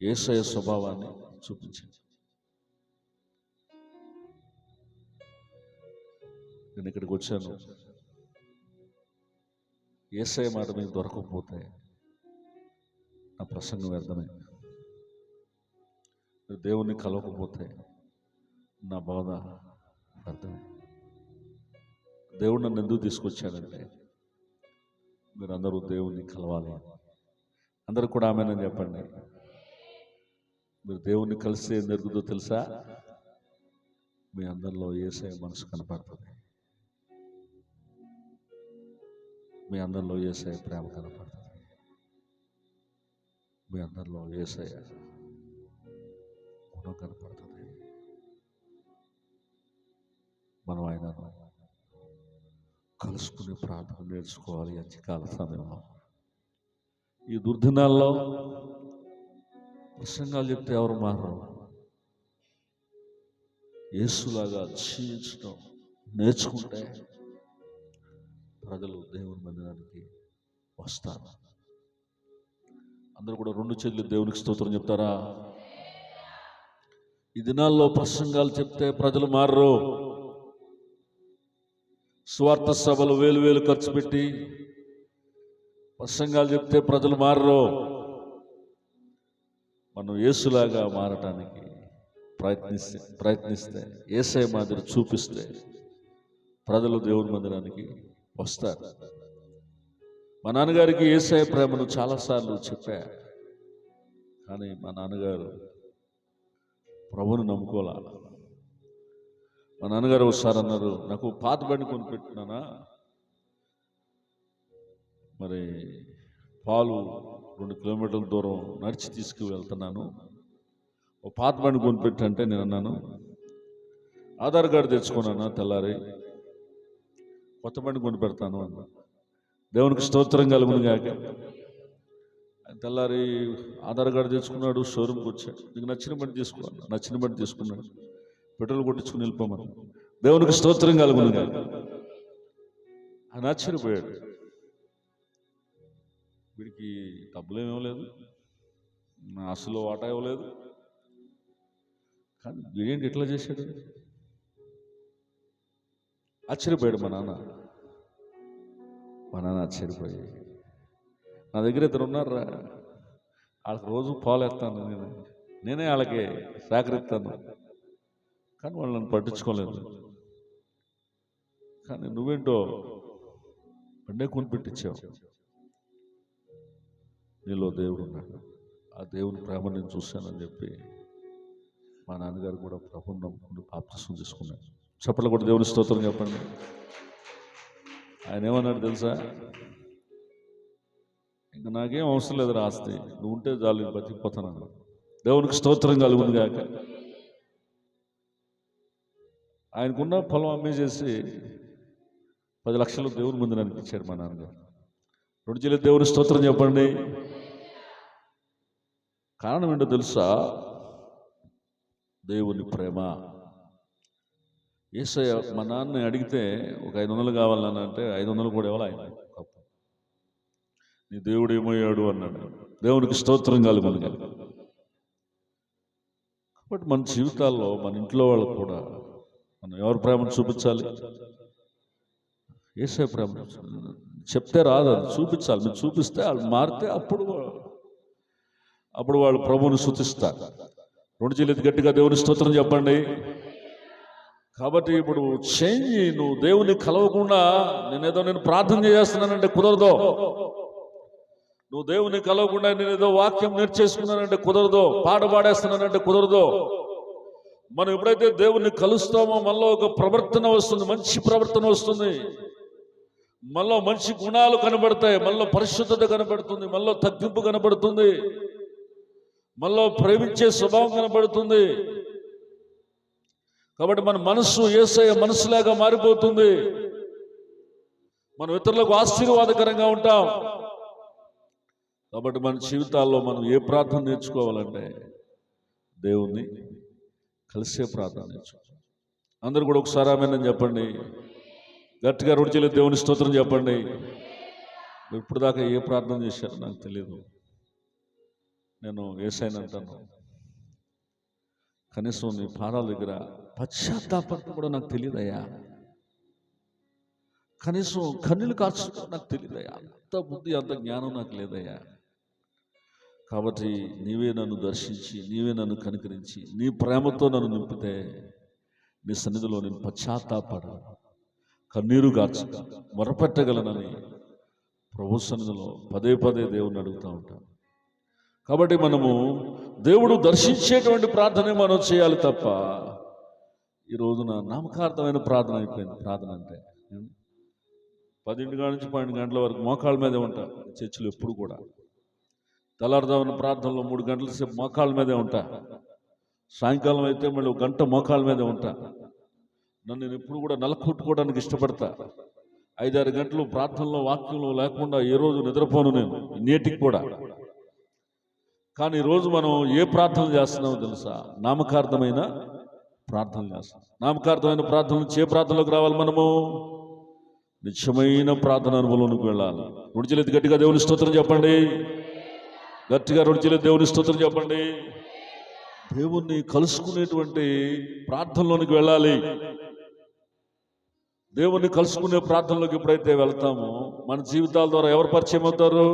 యేసయ్య స్వభావాన్ని చూపించాడు. నేను ఇక్కడికి వచ్చాను, యేసయ్య మాట మీకు దొరకకపోతే నా ప్రసంగం వ్యర్థమే. దేవుణ్ణి కలవకపోతే నా బాధ వ్యర్థమే. దేవుడు నన్ను ఎందుకు తీసుకొచ్చాడంటే మీరందరూ దేవుణ్ణి కలవాలి. అందరూ కూడా ఆమేనని చెప్పండి. మీరు దేవుణ్ణి కలిస్తే ఏం జరుగుతుందో తెలుసా? మీ అందరిలో యేసయ్య మనసు కనపడుతుంది. మీ అందరిలో యేసయ్య ప్రేమ కనపడుతుంది. మీ అందరిలో యేసయ్య గుణం కనపడుతుంది. మనం ఆయనను కలుసుకునే ప్రార్థన నేర్చుకోవాలి. అంత్యకాల సమయంలో, ఈ దుర్దినాల్లో ప్రసంగాలు చెప్తే ఎవరు మారరు. యేసులాగా జీవించడం నేర్చుకుంటే ప్రజలు దేవుని మందిరానికి వస్తారు. అందరూ కూడా రెండు చేతులు దేవునికి స్తోత్రం చెప్తారా? ఈ దినాల్లో ప్రసంగాలు చెప్తే ప్రజలు మారరు. స్వార్థ సభలు వేలు వేలు ఖర్చు పెట్టి ప్రసంగాలు చెప్తే ప్రజలు మారరు. మనం యేసులాగా మారటానికి ప్రయత్నిస్తే యేసయ్య మాదిరి చూపిస్తే ప్రజలు దేవుని మందిరానికి వస్తారు. మా నాన్నగారికి యేసయ్య ప్రేమను చాలాసార్లు చెప్పా, కానీ మా నాన్నగారు ప్రభువుని నమ్ముకోలే. మా నాన్నగారు ఒకసారి అన్నారు, నాకు పాత బండి కొనిపెట్టినానా, మరి పాలు 2 కిలోమీటర్ల దూరం నడిచి తీసుకువెళ్తున్నాను, ఓ పాత బండి కొనిపెట్టంటే నేను అన్నాను, ఆధార్ కార్డు తెచ్చుకున్నానా, తెల్లారి కొత్త బండి కొనిపెడతాను అన్నా. దేవునికి స్తోత్రం కలుగును గాక. తెల్లారి ఆధార్ కార్డు తెచ్చుకున్నాడు, షోరూమ్కి వచ్చాడు. నీకు నచ్చిన బండి తీసుకున్నాడు, నచ్చిన బండి తీసుకున్నాడు, పెట్రోల్ కొట్టించుకుని వెళ్ళిపోమని. దేవునికి స్తోత్రం కలుగును గాక. ఆయన ఆశ్చర్యపోయాడు. వీడికి డబ్బులు ఏమి ఇవ్వలేదు, నా అసలు వాటా ఇవ్వలేదు, కానీ వీడేంటి ఎట్లా చేశాడు? ఆశ్చర్యపోయాడు మా నాన్న ఆశ్చర్యపోయి, నా దగ్గర 2 ఉన్నారా, వాళ్ళకి రోజు పాలు ఎత్తాను, నేనే వాళ్ళకి సహకరిస్తాను, కానీ వాళ్ళు నన్ను పట్టించుకోలేదు. కానీ నువ్వేంటో బండే కొనిపెట్టించావు, నీలో దేవుడు ఉన్నాడు, ఆ దేవుని ప్రేమ నేను చూశానని చెప్పి మా నాన్నగారు కూడా ప్రభువుని నమ్ముకుని బాప్తిసం తీసుకున్నాడు. చప్పట్లు కూడా దేవుని స్తోత్రం చెప్పండి. ఆయన ఏమన్నాడు తెలుసా? ఇంకా నాకేం అవసరం లేదు ఆస్తి, నువ్వు ఉంటే చాలు, బతికిపోతాను. దేవునికి స్తోత్రం కలుగును గాక. ఆయనకున్న పొలం అమ్మేసేసి 10 లక్షలు దేవుని ముందు అనిపించాడు మా నాన్నగారు. 2 చేతులు దేవుని స్తోత్రం చెప్పండి. కారణం ఏంటో తెలుసా? దేవుని ప్రేమ. యేసయ్య మా నాన్నని అడిగితే ఒక 500 కావాలని అంటే 500 కూడా ఇవ్వాలి ఆయన. నీ దేవుడు ఏమయ్యాడు అన్నాడు. దేవునికి స్తోత్రం కలుగును గాక. కాబట్టి మన జీవితాల్లో మన ఇంట్లో వాళ్ళకు కూడా మనం ఎవరి ప్రేమను చూపించాలి? యేసయ్య ప్రేమ. చెప్తే రాదు, అది చూపించాలి. మీరు చూపిస్తే వాళ్ళు మారితే అప్పుడు వాళ్ళు ప్రభువుని స్తుతిస్తారు. 2 చేతులు గట్టిగా దేవుని స్తోత్రం చెప్పండి. కాబట్టి ఇప్పుడు చేంజ్, నువ్వు దేవుని కలవకుండా నేను ప్రార్థన చేస్తున్నానంటే కుదరదు. నువ్వు దేవుని కలవకుండా నేనేదో వాక్యం నేర్చేసుకున్నానంటే కుదరదు. పాట పాడేస్తున్నానంటే కుదరదు. మనం ఎప్పుడైతే దేవుణ్ణి కలుస్తామో మనలో ఒక ప్రవర్తన వస్తుంది, మంచి ప్రవర్తన వస్తుంది, మనలో మంచి గుణాలు కనబడతాయి, మనలో పరిశుద్ధత కనబడుతుంది, మనలో తగ్గింపు కనబడుతుంది, మనలో ప్రేమించే స్వభావం కనబడుతుంది. కాబట్టి మన మనస్సు యేసయ్య మనసులాగా మారిపోతుంది. మనం ఇతరులకు ఆశీర్వాదకరంగా ఉంటాం. కాబట్టి మన జీవితాల్లో మనం ఏ ప్రార్థన నేర్చుకోవాలంటే దేవుణ్ణి కలిసే ప్రార్థన నేర్చుకోవాలి. అందరూ కూడా ఒకసారి ఆమేన్ చెప్పండి. గట్టిగా 2 చేతులు దేవుని స్తోత్రం చెప్పండి. ఇప్పుడు దాకా ఏ ప్రార్థన చేశారో నాకు తెలియదు. నేను యేసయ్యని అంటాను, కనీసం నీ పాదాల దగ్గర పశ్చాత్తాపడటం కూడా నాకు తెలియదయ్యా, కనీసం కన్నులు కార్చడం నాకు తెలియదయ్యా, అంత బుద్ధి అంత జ్ఞానం నాకు లేదయ్యా. కాబట్టి నీవే నన్ను దర్శించి, నీవే నన్ను కనికరించి, నీ ప్రేమతో నన్ను నింపితే నీ సన్నిధిలో నేను పశ్చాత్తాపడ, కన్నీరు గార్చక మొరపెట్టగలనని ప్రభు సన్నిధిలో పదే పదే దేవుని అడుగుతూ ఉంటాను. కాబట్టి మనము దేవుడు దర్శించేటువంటి ప్రార్థనే మనం చేయాలి తప్ప, ఈ రోజున నామకార్థమైన ప్రార్థన అయిపోయింది. ప్రార్థన అంటే 10 నుంచి 12 గంటల వరకు మోకాళ్ళ మీదే ఉంటా చర్చిలో. ఎప్పుడు కూడా తెల్లారుదామన్న ప్రార్థనలో 3 గంటల సేపు మోకాళ్ళ మీదే ఉంటా. సాయంకాలం అయితే మళ్ళీ 1 గంట మోకాళ్ళ మీదే ఉంటా. నన్ను నేను ఎప్పుడు కూడా నలకొట్టుకోవడానికి ఇష్టపడతా. 5-6 గంటలు ప్రార్థనలో వాక్యంలో లేకుండా ఏ రోజు నిద్రపోను నేను, నేటికి కూడా. కానీ ఈరోజు మనం ఏ ప్రార్థన చేస్తున్నామో తెలుసా? నామకార్థమైన ప్రార్థనలు చేస్తాం. నామకార్థమైన ప్రార్థన నుంచి ఏ ప్రార్థనలోకి రావాలి? మనము నిత్యమైన ప్రార్థన అనుభవంలోకి వెళ్ళాలి. 2 చేతులు గట్టిగా దేవుని స్తోత్రం చెప్పండి. గట్టిగా రెండు చేతులు దేవుని స్తోత్రం చెప్పండి. దేవుణ్ణి కలుసుకునేటువంటి ప్రార్థనలోనికి వెళ్ళాలి. దేవుణ్ణి కలుసుకునే ప్రార్థనలోకి ఎప్పుడైతే వెళ్తామో మన జీవితాల ద్వారా ఎవరు పరిచయం అవుతారు?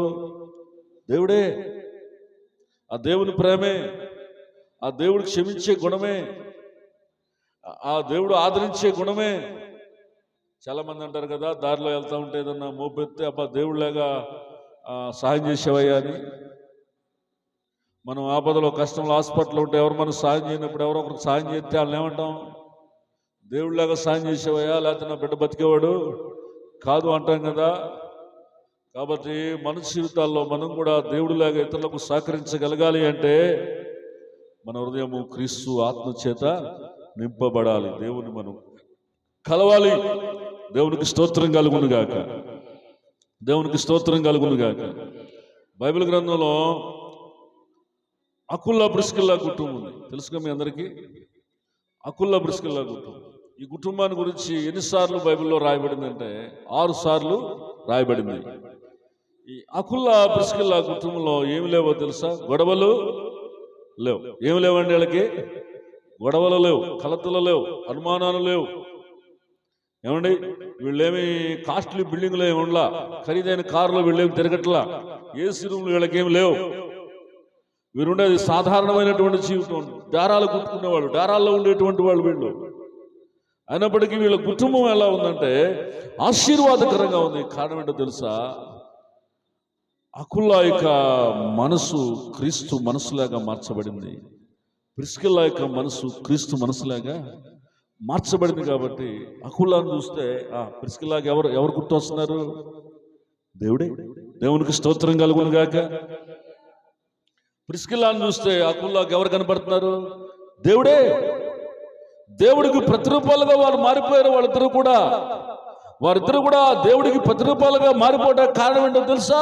దేవుడే. ఆ దేవుని ప్రేమే, ఆ దేవుడు క్షమించే గుణమే, ఆ దేవుడు ఆదరించే గుణమే. చాలా మంది అంటారు కదా, దారిలో వెళ్తా ఉంటే ఏదన్నా మోపెత్తే అబ్బా దేవుడిలాగా సహాయం చేసేవయ్యా అని. మనం ఆపదలో కష్టంలో హాస్పిటల్లో ఉంటే ఎవరు మనం సాయం చేయనప్పుడు ఎవరో ఒకరికి సాయం చేస్తే వాళ్ళని ఏమంటాం? దేవుడిలాగా సాయం చేసేవయ్యా, లేకపోతే నా బిడ్డ బతికేవాడు కాదు అంటాం కదా. కాబట్టి మన జీవితాల్లో మనం కూడా దేవుడిలాగా ఇతరులకు సహకరించగలగాలి అంటే మన హృదయము క్రీస్తు ఆత్మ చేత నింపబడాలి. దేవుని మనం కలవాలి. దేవునికి స్తోత్రం కలుగునుగాక. దేవునికి స్తోత్రం కలుగునుగాక. బైబిల్ గ్రంథంలో అకుల్లా ప్రిస్కిల్లా కుటుంబం ఉంది, తెలుసుగా మీ అందరికీ. అకుల్లా ప్రిస్కిల్లా కుటుంబం, ఈ కుటుంబాన్ని గురించి ఎన్నిసార్లు బైబిల్లో రాయబడిందంటే 6 సార్లు రాయబడింది. ఈ అకుల్లా ప్రిస్కిల్లా కుటుంబంలో ఏమి లేవో తెలుసా? గొడవలు లేవు. ఏమి లేవండి వీళ్ళకి? గొడవలు లేవు, కలతలు లేవు, అనుమానాలు లేవు. ఏమండి, వీళ్ళేమి కాస్ట్లీ బిల్డింగ్లో ఏమి ఉండలా, ఖరీదైన కారులో వీళ్ళేమి తిరగట్లా, ఏసీ రూమ్లు వీళ్ళకేమి లేవు. వీరుండేది సాధారణమైనటువంటి జీవితం. దారాలు కుట్టుకునేవాళ్ళు, దారాల్లో ఉండేటువంటి వాళ్ళు వీళ్ళు. అయినప్పటికీ వీళ్ళ కుటుంబం ఎలా ఉందంటే ఆశీర్వాదకరంగా ఉంది. కారణం ఏంటో తెలుసా? అకుల్లా యొక్క మనసు క్రీస్తు మనసులాగా మార్చబడింది. ప్రిస్కిల్లా యొక్క మనసు క్రీస్తు మనసులాగా మార్చబడింది. కాబట్టి అకుల్లాను చూస్తే ప్రిస్కిల్లాగా ఎవరు గుర్తొస్తున్నారు? దేవుడే. దేవునికి స్తోత్రం కలుగును గాక. ప్రిస్కిల్లాను చూస్తే అకుల్లాకి ఎవరు కనపడుతున్నారు? దేవుడే. దేవుడికి ప్రతిరూపాలుగా వారు మారిపోయారు. వారిద్దరు కూడా దేవుడికి ప్రతిరూపాలుగా మారిపోవడానికి కారణం ఏంటో తెలుసా?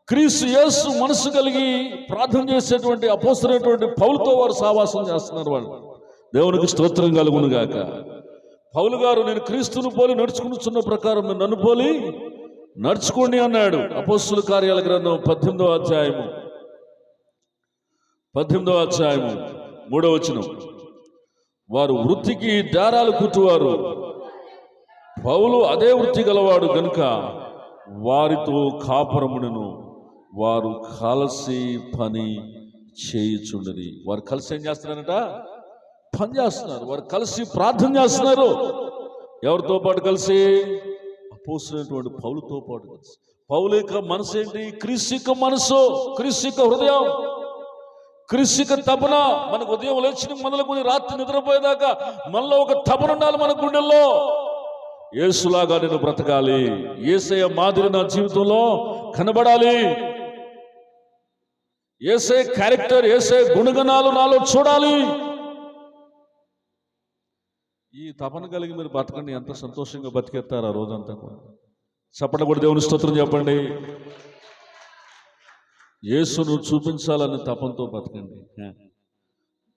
క్రీస్తు యేసు మనసు కలిగి ప్రార్థన చేసేటువంటి అపోస్తలుడైనటువంటి పౌలుతో వారు సహవాసం చేస్తున్నారు. వాళ్ళు దేవునికి స్తోత్రం కలుగును గాక. పౌలు గారు, నేను క్రీస్తును పోలి నడుచుకున్న ప్రకారం నన్ను పోలి నడుచుకోండి అన్నాడు. అపోస్తలుల కార్యాల గ్రంథం 18వ అధ్యాయము 3వ వచనం. వారు వృత్తికి దారాలు కుట్టువారు, పౌలు అదే వృత్తి గలవాడు గనుక వారితో కాపురమును. వారు కలిసి పని చేయుచుండని. వారు కలిసి ఏం చేస్తున్నారట? పని చేస్తున్నారు. వారు కలిసి ప్రార్థన చేస్తున్నారు. ఎవరితో పాటు కలిసి? అపోస్తలుడైనటువంటి పౌలుతో పాటు కలిసి. పౌలు యొక్క మనసు ఏంటి? క్రీస్తు యొక్క మనసు, క్రీస్తు యొక్క హృదయం, క్రీస్తు యొక్క తపన. మనకు ఉదయం లేచిన మొదలుకొని రాత్రి నిద్రపోయేదాకా మనలో ఒక తపన ఉండాలి. మన గుండెల్లో యేసులాగా నేను బ్రతకాలి, యేసయ్య మాదిరి నా జీవితంలో కనబడాలి, యేసయ్య క్యారెక్టర్, యేసయ్య గుణగణాలు నాలో చూడాలి. ఈ తపన కలిగి మీరు బతకండి. ఎంత సంతోషంగా బతికేస్తారు ఆ రోజంతా కూడా. చప్పట్లు కూడా దేవుని స్తోత్రం చెప్పండి. యేసును చూపించాలని తపంతో బతకండి.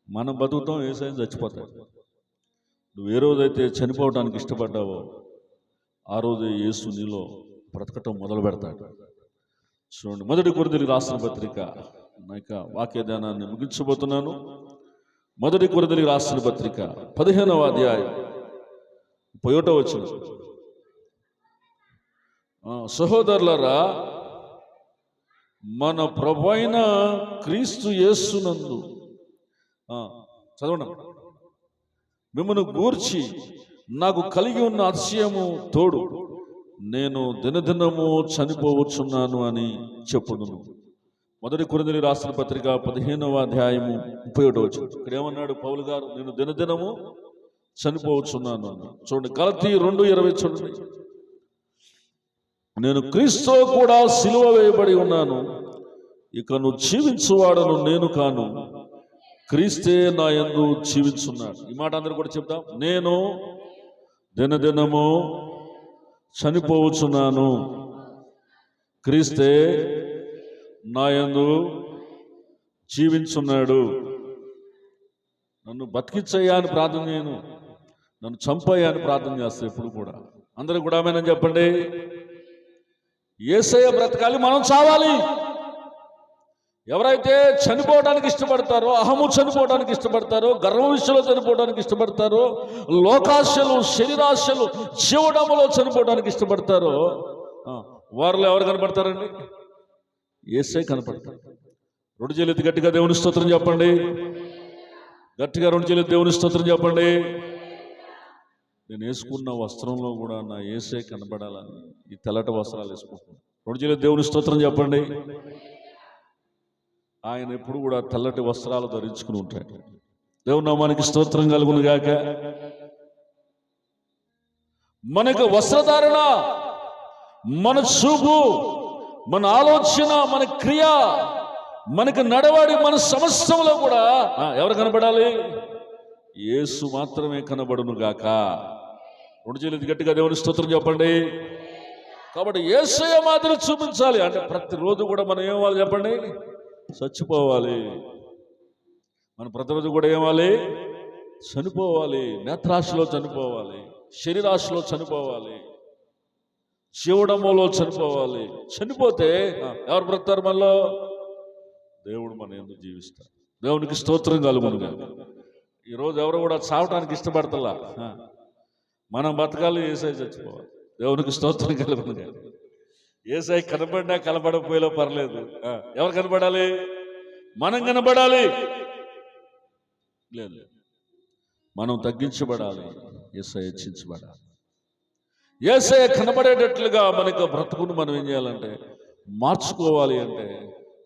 మనం బతుకుతాం, యేసయ్య చచ్చిపోతాడు. నువ్వు ఏ రోజైతే చనిపోవడానికి ఇష్టపడ్డావో ఆ రోజు యేసు నీలో బ్రతకటం మొదలు పెడతాడు. చూడండి, 1 కొరింథీయులకు రాసిన పత్రిక, నాక వాక్య ధ్యానాన్ని ముగించబోతున్నాను. 1 కొరింథీయులకు రాసిన పత్రిక 15వ అధ్యాయం 31వ వచనం. సహోదరులారా, మన ప్రభువైన క్రీస్తు యేసునందు చదవండి, మిమ్మల్ని గూర్చి నాకు కలిగి ఉన్న అతిశయము తోడు నేను దినదినము చనిపోవచ్చున్నాను అని చెప్పుదును. 1 కొరింథీయులకు రాసిన పత్రిక 15వ అధ్యాయము 31వ వచనం. ఇక్కడ ఏమన్నాడు పౌలు గారు? నేను దినదినము చనిపోవచ్చున్నాను అన్నాడు. చూడండి, గలతీ 2:20 చూడండి. నేను క్రీస్తుతో కూడా సిలువ వేయబడి ఉన్నాను, ఇక నువ్వు జీవించువాడను నేను కాను, క్రీస్తే నా యందు జీవించున్నాడు. ఈ మాట అందరూ కూడా చెప్తాం. నేను దినదినము చనిపోవచ్చున్నాను, క్రీస్తే నా యందు జీవించున్నాడు. నన్ను బతికించయ్యా అని ప్రార్థన చేయను, నన్ను చంపయ్యా అని ప్రార్థన చేస్తా ఎప్పుడు కూడా. అందరూ కూడా ఆమేన్ చెప్పండి. యేసయ్య బ్రతకాలి, మనం చావాలి. ఎవరైతే చనిపోవడానికి ఇష్టపడతారో, అహము చనిపోవడానికి ఇష్టపడతారో, గర్వ విషయంలో చనిపోవడానికి ఇష్టపడతారో, లోకాశలు, శరీరాశలు, జీవడములో చనిపోవడానికి ఇష్టపడతారో వారిలో ఎవరు కనపడతారండి? యేసే కనపడతారు. రెండు చేతులు గట్టిగా దేవుని స్తోత్రం చెప్పండి. గట్టిగా రెండు చేతులు దేవుని స్తోత్రం చెప్పండి. నేను వేసుకున్న వస్త్రంలో కూడా నా యేసే కనపడాలని ఈ తెల్లటి వస్త్రాలు వేసుకుంటున్నాను. రెండు చేతులు దేవుని స్తోత్రం చెప్పండి. ఆయన ఎప్పుడు కూడా తెల్లటి వస్త్రాలు ధరించుకుని ఉంటాడు. దేవుని నామానికి స్తోత్రం కలుగును గాక. మనకు వస్త్రధారణ, మన చూపు, మన ఆలోచన, మన క్రియ, మనకు నడవడి, మన సమస్యలో కూడా ఎవరు కనబడాలి? యేసు మాత్రమే కనబడును గాక. రెండు చేతులు గట్టిగా దేవుని స్తోత్రం చెప్పండి. కాబట్టి యేసయ్య మాదిరి చూపించాలి అంటే ప్రతిరోజు కూడా మనం ఏమవ్వాలి చెప్పండి? చచ్చిపోవాలి. మనం ప్రతిరోజు కూడా ఏమవ్వాలి? చనిపోవాలి. నేత్రాశలో చనిపోవాలి, శరీరాశలో చనిపోవాలి, జీవడములో చనిపోవాలి. చనిపోతే ఎవరు బ్రతారు? మనలో దేవుడు మన ఎందుకు జీవిస్తారు. దేవునికి స్తోత్రం కలుగునుగా. ఈరోజు ఎవరు కూడా చావటానికి ఇష్టపడతలా. మనం బతకాలి, యేసయ్య చచ్చిపోవాలి. దేవునికి స్తోత్రం కలుగునుగా. యేసయ్య కనబడినా కనబడకపోయేలా పర్లేదు. ఎవరు కనబడాలి? మనం కనబడాలి. లేదు, మనం తగ్గించబడాలి, యేసయ్య హెచ్చించబడాలి. యేసయ్య కనబడేటట్లుగా మనకు బ్రతుకును మనం ఏం చేయాలంటే మార్చుకోవాలి. అంటే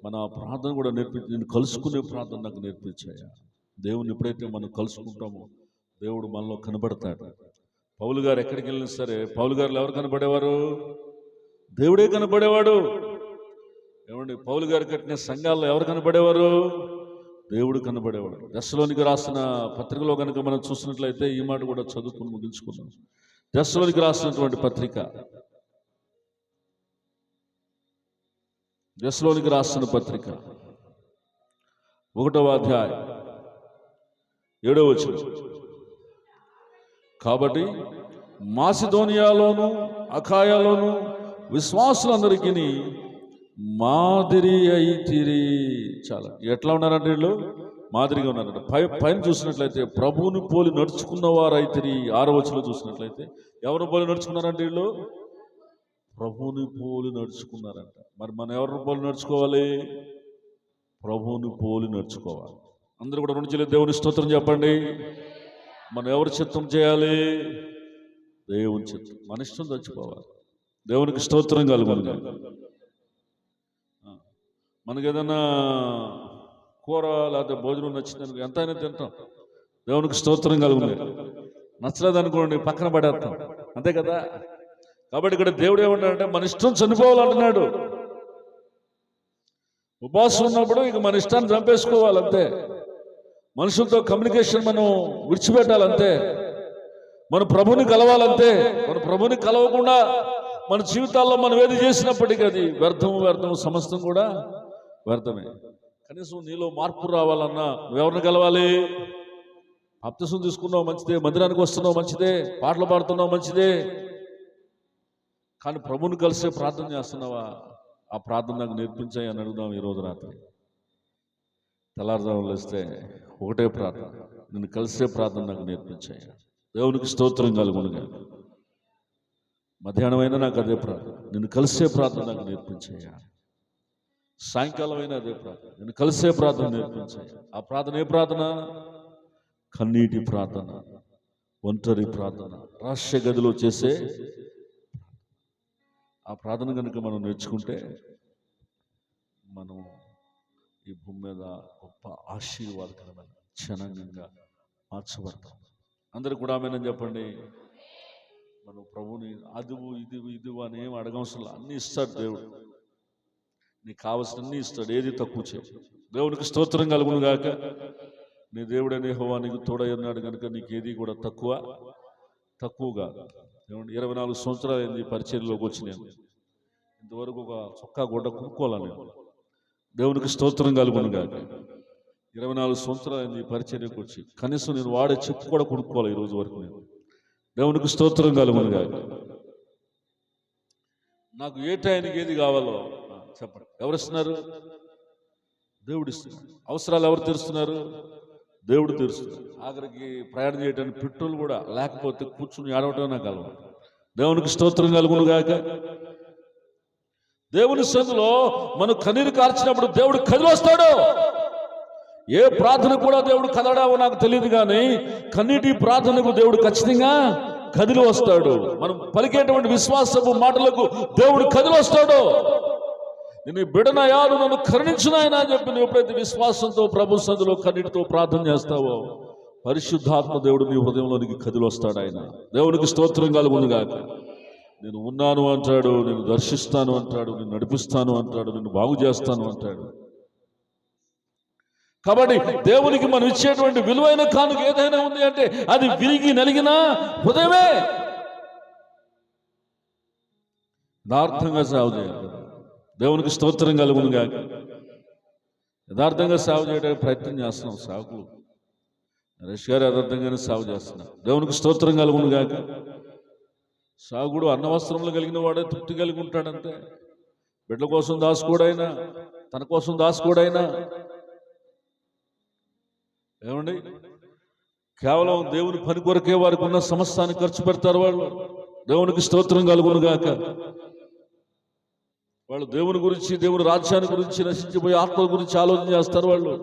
మన ప్రార్థన కూడా నేను కలుసుకునే ప్రార్థన నాకు నేర్పించాయా. దేవుని ఎప్పుడైతే మనం కలుసుకుంటామో దేవుడు మనలో కనబడతాడు. పౌలు గారు ఎక్కడికి వెళ్ళినా సరే, పౌలు గారు ఎవరు కనబడేవారు? దేవుడే కనబడేవాడు. ఏమండి, పౌలు గారు కట్టిన సంఘాల్లో ఎవరు కనబడేవారు? దేవుడు కనబడేవాడు. దశలోనికి రాసిన పత్రికలో కనుక మనం చూసినట్లయితే ఈ మాట కూడా చదువుకుని ముగించుకున్నాం. దశలోనికి రాసినటువంటి పత్రిక, దశలోనికి రాసిన పత్రిక 1వ అధ్యాయం 7వ వచనం. కాబట్టి మాసిదోనియాలోను అఖాయాలోను విశ్వాసులందరికీ మాదిరి అయితిరి. చాలా ఎట్లా ఉన్నారంటే వీళ్ళు మాదిరిగా ఉన్నారంట. పైన చూసినట్లయితే ప్రభువుని పోలి నడుచుకున్న వారు అయితిరి. 6వ వచనం చూసినట్లయితే ఎవరు పోలి నడుచుకున్నారంటే వీళ్ళు ప్రభువుని పోలి నడుచుకున్నారంట. మరి మనం ఎవరిని పోలి నడుచుకోవాలి? ప్రభువుని పోలి నడుచుకోవాలి. అందరూ కూడా రెండు చేతులు దేవుని స్తోత్రం చెప్పండి. మనం ఎవరి చిత్తం చేయాలి? దేవుని చిత్తం. మన ఇష్టం చచ్చిపోవాలి. దేవునికి స్తోత్రం కలుగును. మనకి ఏదైనా కూర లేకపోతే భోజనం నచ్చిందనుకో ఎంత అయినా తింటాం. దేవునికి స్తోత్రం కలుగును. నచ్చలేదు అనుకోండి పక్కన పడేస్తాం, అంతే కదా. కాబట్టి ఇక్కడ దేవుడు ఏమంటాడంటే మన ఇష్టం చనిపోవాలంటున్నాడు. ఉపవాసం ఉన్నప్పుడు ఇక మన ఇష్టాన్ని చంపేసుకోవాలంతే. మనుషులతో కమ్యూనికేషన్ మనం విడిచిపెట్టాలంతే. మన ప్రభుని కలవాలంతే. మన ప్రభుని కలవకుండా మన జీవితాల్లో మనం ఏది చేసినప్పటికీ అది వ్యర్థము సమస్తం కూడా వ్యర్థమే. కనీసం నీలో మార్పు రావాలన్నా నువ్వెవరిని కలవాలి? బాప్తిసం తీసుకున్నావు మంచిదే, మందిరానికి వస్తున్నావు మంచిదే, పాటలు పాడుతున్నావు మంచిదే, కానీ ప్రభుని కలిసే ప్రార్థన చేస్తున్నావా? ఆ ప్రార్థన నాకు నేర్పించాయి అని అడుగుదాం. ఈరోజు రాత్రి తెల్లారుజాములు లేస్తే ఒకటే ప్రార్థన, నిన్ను కలిసే ప్రార్థన నాకు నేర్పించాయి. దేవునికి స్తోత్రం కలుగునుగా. మధ్యాహ్నం అయినా నాకు అదే ప్రార్థన, నిన్ను కలిసే ప్రార్థన నాకు నేర్పించాయా. సాయంకాలం అయినా అదే ప్రార్థన, నిన్ను కలిసే ప్రార్థన నేర్పించాయి. ఆ ప్రార్థన ఏ ప్రార్థన? కన్నీటి ప్రార్థన, ఒంటరి ప్రార్థన, రహస్య గదిలో చేసే ఆ ప్రార్థన కనుక మనం నేర్చుకుంటే మనం ఈ భూమి మీద గొప్ప ఆశీర్వాదకరమైన జనాంగంగా మార్చబడతాం. అందరు కూడా ఆమేనని చెప్పండి. మనం ప్రభుని అదువు ఇది అని ఏం అడగవసరం, అన్నీ ఇస్తాడు దేవుడు. నీకు కావలసినన్నీ ఇస్తాడు, ఏది తక్కువ చేయి. దేవునికి స్తోత్రం కలుగును గాక. నీ దేవుడనే యెహోవా నీకు తోడై ఉన్నాడు కనుక నీకు ఏది కూడా తక్కువగా. 24 సంవత్సరాలు అయింది పరిచర్యలోకి వచ్చి నేను ఇంతవరకు ఒక చొక్కా గుడ్డ కొనుక్కోవాలా నేను. దేవునికి స్తోత్రం కలుగును గాక. 24 సంవత్సరాలు అయింది పరిచర్యకు వచ్చి కనీసం నేను వాడే చెప్పు కూడా కొనుక్కోవాలి ఈ రోజు వరకు నేను. దేవునికి స్తోత్రం కలుగును గాక. నాకు ఏ టైంకి ఏది కావాలో చెప్పండి. ఎవరిస్తున్నారు? దేవుడు ఇస్తున్నాడు. అవసరాలు ఎవరు తీరుస్తున్నారు? దేవుడు తీరుస్తున్నారు. ఆఖరికి ప్రయాణం చేయడానికి పెట్రోల్ కూడా లేకపోతే కూర్చుని ఏడవటం నాకు అలవాటు. దేవునికి స్తోత్రం కలుగును గాక. దేవుని సన్నిధిలో మనం కన్నీరు కార్చినప్పుడు దేవుడు కదిలి వస్తాడు. ఏ ప్రార్థన కూడా దేవుడు కదడావో నాకు తెలియదు, కానీ కన్నీటి ప్రార్థనకు దేవుడు ఖచ్చితంగా కదిలి వస్తాడు. మనం పలికేటువంటి విశ్వాసపు మాటలకు దేవుడు కదిలి వస్తాడు. నేను బిడనయా, నన్ను కరుణించునాయన అని చెప్పి నువ్వు ఎప్పుడైతే విశ్వాసంతో ప్రభు సన్నిధిలో కన్నీటితో ప్రార్థన చేస్తావో పరిశుద్ధాత్మ దేవుడు నీ హృదయంలోనికి కదిలి వస్తాడు. ఆయన దేవునికి స్తోత్రం కలుగును గాక. నేను ఉన్నాను అంటాడు, నేను దర్శిస్తాను అంటాడు, నేను నడిపిస్తాను అంటాడు, నేను బాగు చేస్తాను అంటాడు. కాబట్టి దేవునికి మనం ఇచ్చేటువంటి విలువైన కానుక ఏదైనా ఉంది అంటే అది విరిగి నలిగిన హృదయమే. యథార్థంగా సేవ చేయాలి. దేవునికి స్తోత్రం కలుగును గాక. యథార్థంగా సేవ చేయడానికి ప్రయత్నం చేస్తున్నాం. సేవకులు నరేష్ గారు యథార్థంగానే సేవ చేస్తున్నాం. దేవునికి స్తోత్రం కలుగును గాక. సాగుడు అన్నవస్త్రములు కలిగిన వాడే తృప్తి కలిగి ఉంటాడంతే. బిడ్డల కోసం దాసుకోడైనా, తన కోసం దాసుకోడైనా, ఏమండి, కేవలం దేవుని పని కొరకే వారికి ఉన్న సమస్తాన్ని ఖర్చు పెడతారు వాళ్ళు. దేవునికి స్తోత్రం కలుగును గాక. వాళ్ళు దేవుని గురించి, దేవుని రాజ్యాన్ని గురించి, నశించిపోయే ఆత్మల గురించి ఆలోచన చేస్తారు వాళ్ళు.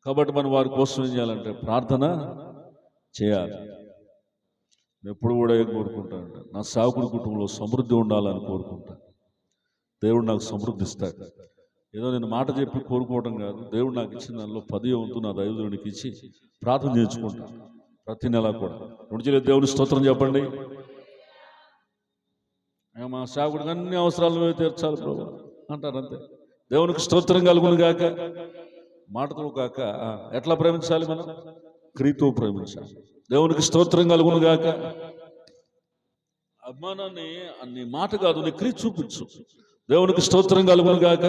కాబట్టి మనం వారి కోసం ఏం చేయాలంటే ప్రార్థన చేయాలి. ఎప్పుడు కూడా ఏం కోరుకుంటానంటే నా సేవకుడి కుటుంబంలో సమృద్ధి ఉండాలని కోరుకుంటాను. దేవుడు నాకు సమృద్ధి ఇస్తాడు. ఏదో నేను మాట చెప్పి కోరుకోవడం కాదు. దేవుడు నాకు ఇచ్చిన దానిలో 10వ వంతు నా దైవజనుడికి ఇచ్చి ప్రార్థన చేయించుకుంటాను ప్రతి నెల కూడా. రెండు దేవుని స్తోత్రం చెప్పండి. మా సేవకుడికి అన్ని అవసరాలు తీర్చాలి ప్రభు అంటారు అంతే. దేవునికి స్తోత్రం కలుగును గాక. మాటతో కాక ఎట్లా ప్రేమించాలి? మనం క్రియతో ప్రేమించాలి. దేవునికి స్తోత్రం కలుగును గాక. అభిమానాన్ని నీ మాట కాదు, నీ క్రియ చూపించు. దేవునికి స్తోత్రం కలుగును గాక.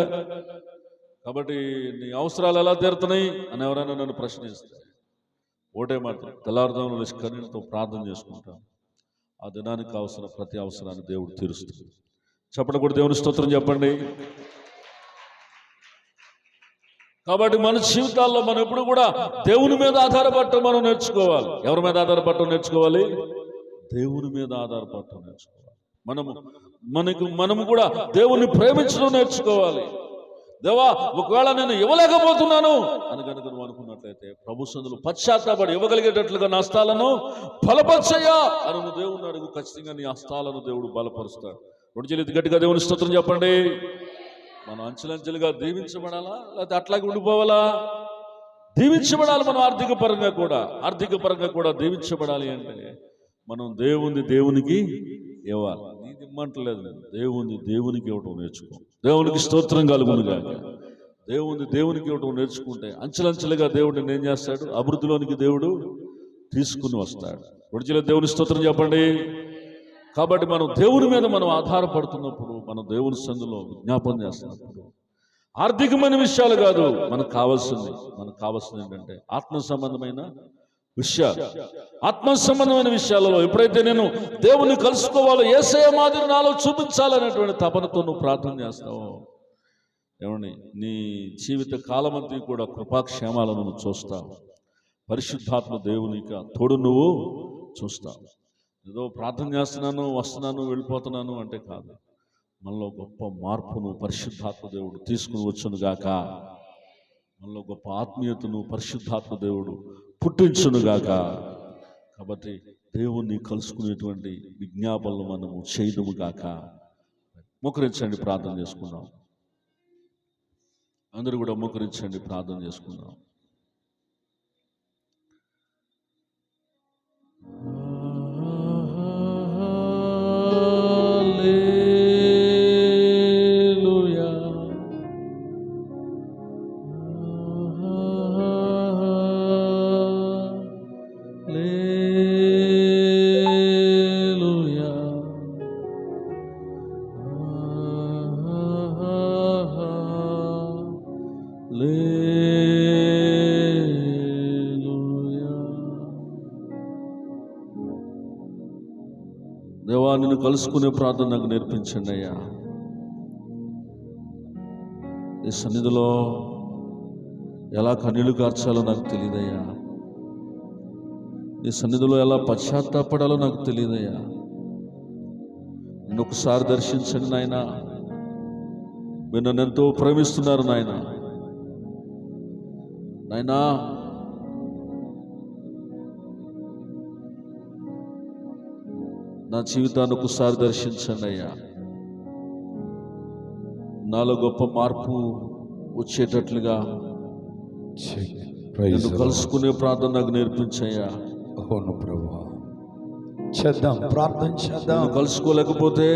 కాబట్టి నీ అవసరాలు ఎలా తీరుతున్నాయి అని ఎవరైనా నన్ను ప్రశ్నిస్తే ఒకటే మాట, తెల్లారుదాములు లేచి కన్నీటితో ప్రార్థన చేసుకుంటాం. ఆ దినానికి కావాల్సిన ప్రతి అవసరాన్ని దేవుడు తీరుస్తుంది. చెప్పండి కూడా దేవుని స్తోత్రం చెప్పండి. కాబట్టి మన జీవితాల్లో మనం ఎప్పుడు కూడా దేవుని మీద ఆధారపడటం మనం నేర్చుకోవాలి. ఎవరి మీద ఆధారపడటం నేర్చుకోవాలి? దేవుని మీద ఆధారపడటం నేర్చుకోవాలి. మనము కూడా దేవుని ప్రేమించడం నేర్చుకోవాలి. దేవా, ఒకవేళ నేను ఇవ్వలేకపోతున్నాను అని కనుక నువ్వు అనుకున్నట్లయితే ప్రభు సన్నిధిలో పశ్చాత్తాపడి ఇవ్వగలిగేటట్లుగా నా హస్తాలను బలపరచయ్యా అని నువ్వు దేవుని అడుగు. ఖచ్చితంగా నీ హస్తాలను దేవుడు బలపరుస్తాడు. రెండు చేతులు గట్టిగా దేవుని స్తోత్రం చెప్పండి. మనం అంచెలంచెలుగా దీవించబడాలా, లేకపోతే అట్లాగే ఉండిపోవాలా? దీవించబడాలి. మనం ఆర్థిక పరంగా కూడా దీవించబడాలి అంటే మనం దేవునికి ఇవ్వాలి. నీది ఇమ్మంటలేదు, దేవునికి ఇవ్వటం నేర్చుకో. దేవునికి స్తోత్రం కలుగును గాక. దేవునికి ఇవ్వటం నేర్చుకుంటే అంచెలంచెలుగా దేవుడు ఏం చేస్తాడు? అభివృద్ధిలోనికి దేవుడు తీసుకుని వస్తాడు. రెండు దేవుని స్తోత్రం చెప్పండి. కాబట్టి మనం దేవుని మీద మనం ఆధారపడుతున్నప్పుడు, మనం దేవుని సన్నిధిలో విజ్ఞాపన చేస్తున్నప్పుడు ఆర్థికమైన విషయాలు కాదు మనకు కావాల్సింది ఏంటంటే ఆత్మ సంబంధమైన విషయాలలో ఎప్పుడైతే నేను దేవుని కలుసుకోవాలో, యేసయ్య మాదిరి నాలో చూపించాలనేటువంటి తపనతో నువ్వు ప్రార్థన చేస్తావో, ఏమండి, నీ జీవిత కాలమంతా కూడా కృపాక్షేమాలను నువ్వు చూస్తావు. పరిశుద్ధాత్మ దేవునికి తోడు నువ్వు చూస్తావు. ఏదో ప్రార్థన చేస్తున్నాను, వస్తున్నాను, వెళ్ళిపోతున్నాను అంటే కాదు. మనలో గొప్ప మార్పును పరిశుద్ధాత్మ దేవుడు తీసుకుని వచ్చును గాక. మనలో గొప్ప ఆత్మీయతను పరిశుద్ధాత్మ దేవుడు పుట్టించును గాక. కాబట్టి దేవుణ్ణి కలుసుకునేటువంటి విజ్ఞాపనలు మనము చేయడము గాక. మోకరించండి, ప్రార్థన చేసుకుందాం. అందరూ కూడా మోకరించండి, ప్రార్థన చేసుకుందాం. దేవా, నిన్ను కలుసుకునే ప్రార్థన నాకు నేర్పించండి అయ్యా. నీ సన్నిధిలో ఎలా కన్నీళ్లు కార్చాలో నాకు తెలియదయ్యా. నీ సన్నిధిలో ఎలా పశ్చాత్తాపడాలో నాకు తెలియదయ్యా. నన్ను ఒకసారి దర్శించండి నాయన. మీరు నన్ను ఎంతో ప్రేమిస్తున్నారు నాయన. నాయనా, నా జీవితాన్ని ఒకసారి దర్శించండి అయ్యా. నాలో గొప్ప మార్పు వచ్చేటట్లుగా నన్ను కలుసుకునే ప్రార్థన నాకు నేర్పించయ్యా. అవును ప్రభువా, చేద్దాం, ప్రార్థన చేద్దాం. నన్ను కలుసుకోలేకపోతే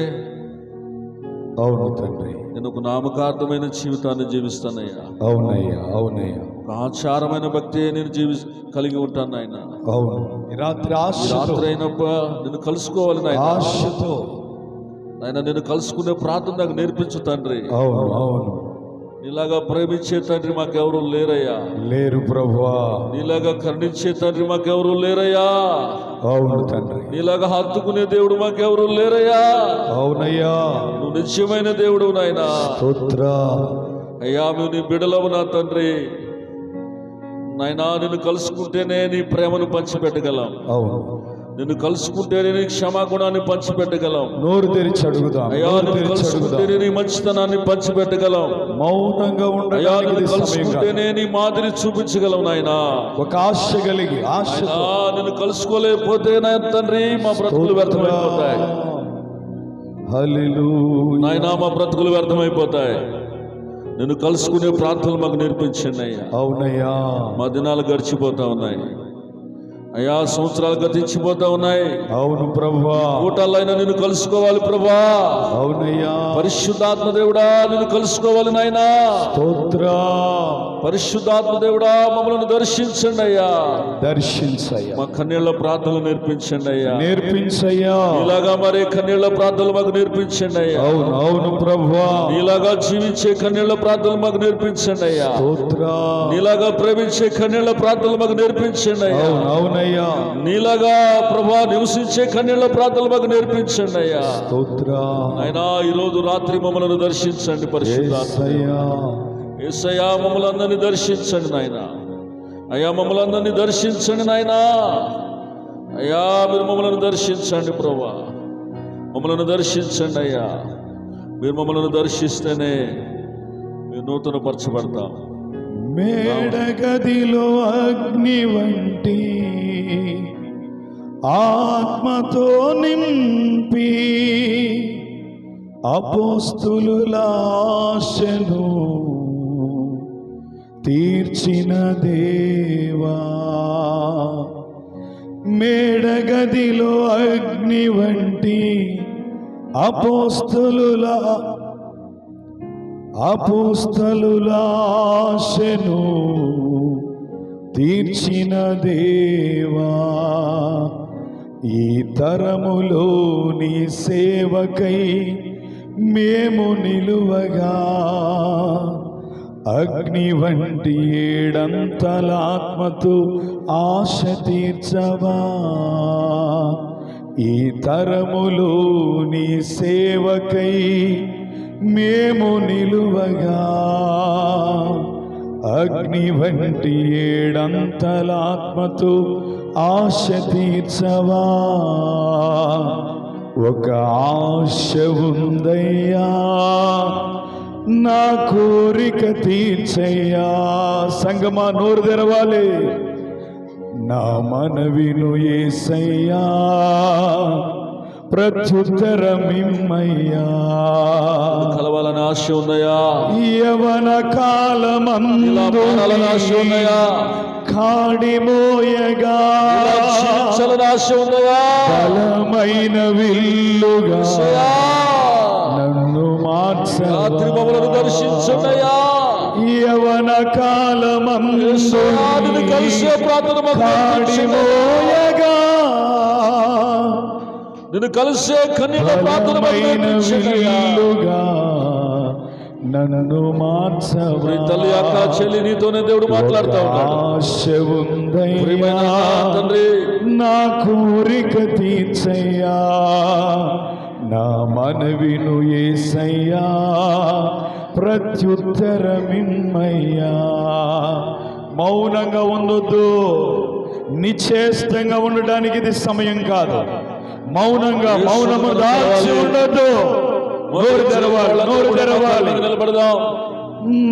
అవును తండ్రి, నేను ఒక నామకార్థమైన జీవితాన్ని జీవిస్తానయ్యా. అవునయ్యా, అవునయ్యా. ఒక ఆచారమైన భక్తి నేను కలిగి ఉంటాను నాయన. అవును, ఈ రాత్రి రాత్రి అయినప్పుడు నిన్ను కలుసుకోవాలి నాయన. ఆశతో నాయన నిన్ను కలుసుకునే ప్రార్థన నాకు నేర్పించు తండ్రి. అవును, అవును. నీలాగా ప్రేమించే తండ్రి మాకెవరు లేరయ్యా. లేరు ప్రభువా. నీలాగా కరుణించే తండ్రి మాకెవరు లేరయ్యా. అవును తండ్రి. నీలాగా హత్తుకునే దేవుడు మాకెవరు లేరయ్యా. అవునయ్యా, నువ్వు నిత్యమైన దేవుడు నాయన. స్తోత్రం అయ్యా, మేము నీ బిడ్డలము నా తండ్రి. నాయనా, నిన్ను కలుసుకుంటేనే నీ ప్రేమను పంచిపెట్టగలం. అవును, నిన్ను కలుసుకుంటేనే నీ క్షమాగుణాన్ని పంచిపెట్టగలం. నోరు తెరిచి అడుగుదాం. అయ్యా, నిన్ను కలుసుకుంటేనే నీ మంచితనాన్ని పంచిపెట్టగలం. మౌనంగా ఉండాలి. అయ్యా, నిన్ను కలుసుకుంటేనే నీ మాదిరి చూపించగలం నాయన. ఒక ఆశ కలిగి నిన్ను కలుసుకోలేకపోతే నా తండ్రి మా బ్రతుకులు వ్యర్థమైపోతాయి. హల్లెలూయా. నాయనా, మా బ్రతుకులు వ్యర్థమైపోతాయి. నిన్ను కలుసుకునే ప్రార్థనలు మాకు నేర్పించండి అయ్యా. అవునయ్యా. మా దినాలు గడిచిపోతా ఉన్నాయి అయ్యా, సంవత్సరాలు గతించిపోతా ఉన్నాయి. అవును ప్రభువా. కూటాలైనా నిన్ను కలుసుకోవాలి ప్రభా. అవునయ్యా. పరిశుద్ధాత్మ దేవుడా, నిన్ను కలుసుకోవాలి నాయనా. స్తోత్రం. పరిశుద్ధాత్మ దేవుడా, మమ్మల్ని దర్శించండి అయ్యా. దర్శించయ్యా. మా కన్నీళ్ల ప్రార్థనలు నేర్పించండి అయ్యా. నేర్పించయ్యా. ఇలాగా మరి కన్నీళ్ల ప్రార్థనలు మాకు నేర్పించండి అయ్యా. అవును, అవును ప్రభువా. నీలాగా జీవించే కన్నీళ్ల ప్రార్థనలు మాకు నేర్పించండి అయ్యా. స్తోత్రం. నీలాగా ప్రేమించే కన్నీళ్ల ప్రార్థనలు మాకు నేర్పించండి అయ్యా. అవునయ్యా. నీలాగా ప్రభా నివసించే కన్నీళ్ల ప్రార్థనలు మాకు నేర్పించండి అయ్యా. అయినా ఈరోజు రాత్రి మమ్మల్ని దర్శించండి పరిశుద్ధాత్మ. యేసయ్యా, మమ్మల్ని అందరినీ దర్శించండి నాయన. అయ్యా, మమ్మల్ని అందరినీ దర్శించండి నాయన. అయ్యా, మీరు మమ్మల్ని దర్శించండి ప్రభా. మమ్మల్ని దర్శించండి అయ్యా. మీరు మమ్మల్ని దర్శిస్తేనే మీరు నూతన పరచబడతాం. మేడగదిలో అగ్ని వంటి ఆత్మతో నింపి అపోస్తులుల ఆశను తీర్చిన దేవా, మేడగదిలో అగ్ని వంటి అపోస్తులుల ఆశను తీర్చిన దేవా, ఈ తరములో నీ సేవకై మేము నిలువగా అగ్ని వంటి ఏడంతల ఆత్మతో ఆశ తీర్చవా. ఈ తరములో నీ సేవకై మేము నిలువగా అగ్ని వంటి ఏడంతల ఆత్మతో ఆశ తీర్చవా. ఒక ఆశ ఉందయ్యా, నా కోరిక తీర్చయ్యా. సంగమా, నోరు తెరవాలి. నా మనవిను యేసయ్యా, ప్రత్యుత్తరమిమ్మయ్యా. కలవాలని ఆశ ఉందయ్యా. యవన కాలమందు ఆశ ఉందయ్యా. కాడిమోయగా ఆశ ఉందయ్యా. బలమైన విల్లుగా నన్ను మార్చరాత్రి మమ్మల్ని దర్శించయ్యా. యవన కాలమందు కలిసే ప్రార్థన కాడిమోయగా నిన్ను కలిసే కన్నీళ్ల ప్రార్థన విల్లుగా నన్ను మార్చవా. తల్లి, అక్క, చెల్లి, నీతోనే దేవుడు మాట్లాడుతూ ఉన్నాడు. ఆశ ఉందయ్యా, తండ్రి, నా కోరిక తీర్చయ్యా. నా మనవిను యేసయ్యా, ప్రత్యుత్తరమిమ్మయ్యా. మౌనంగా ఉండొద్దు. నిశ్చేష్టంగా ఉండడానికి ఇది సమయం కాదు. మౌనము దాచి ఉండొద్దు. నోరు తెరవాలి. నిలబడదాం.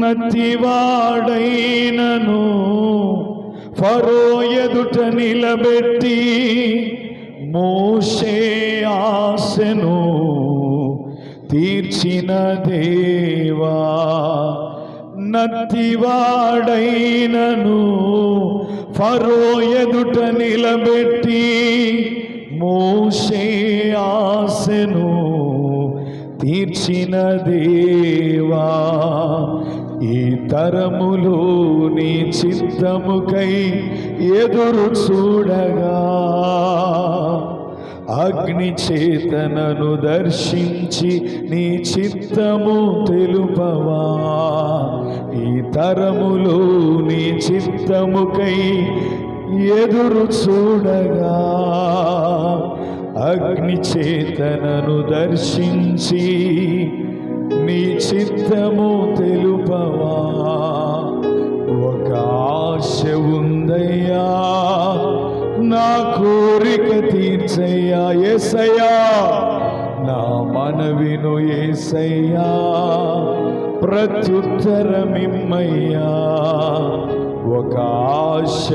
నతివాడైనను ఫరో ఎదుట నిలబెట్టి మోషే ఆశను తీర్చిన దేవా. నతివాడైనను ఫరో ఎదుట నిలబెట్టి మోషే ఆశను తీర్చిన దేవా. ఈ తరములు నీ చిత్తముకై ఎదురు చూడగా అగ్ని చేతనను దర్శించి నీ చిత్తము తెలుపవా. ఈ తరములు నీ చిత్తముకై ఎదురు చూడగా అగ్ని చేతనను దర్శించి నీ చిత్తము తెలుపవా. ఒక ఆశ ఉందయ్యా, నా కోరిక తీర్చయ్యా. యేసయ్యా, నా మనవిను యేసయ్యా, ప్రత్యుత్తరమిమ్మయ్యా. ఒక ఆశ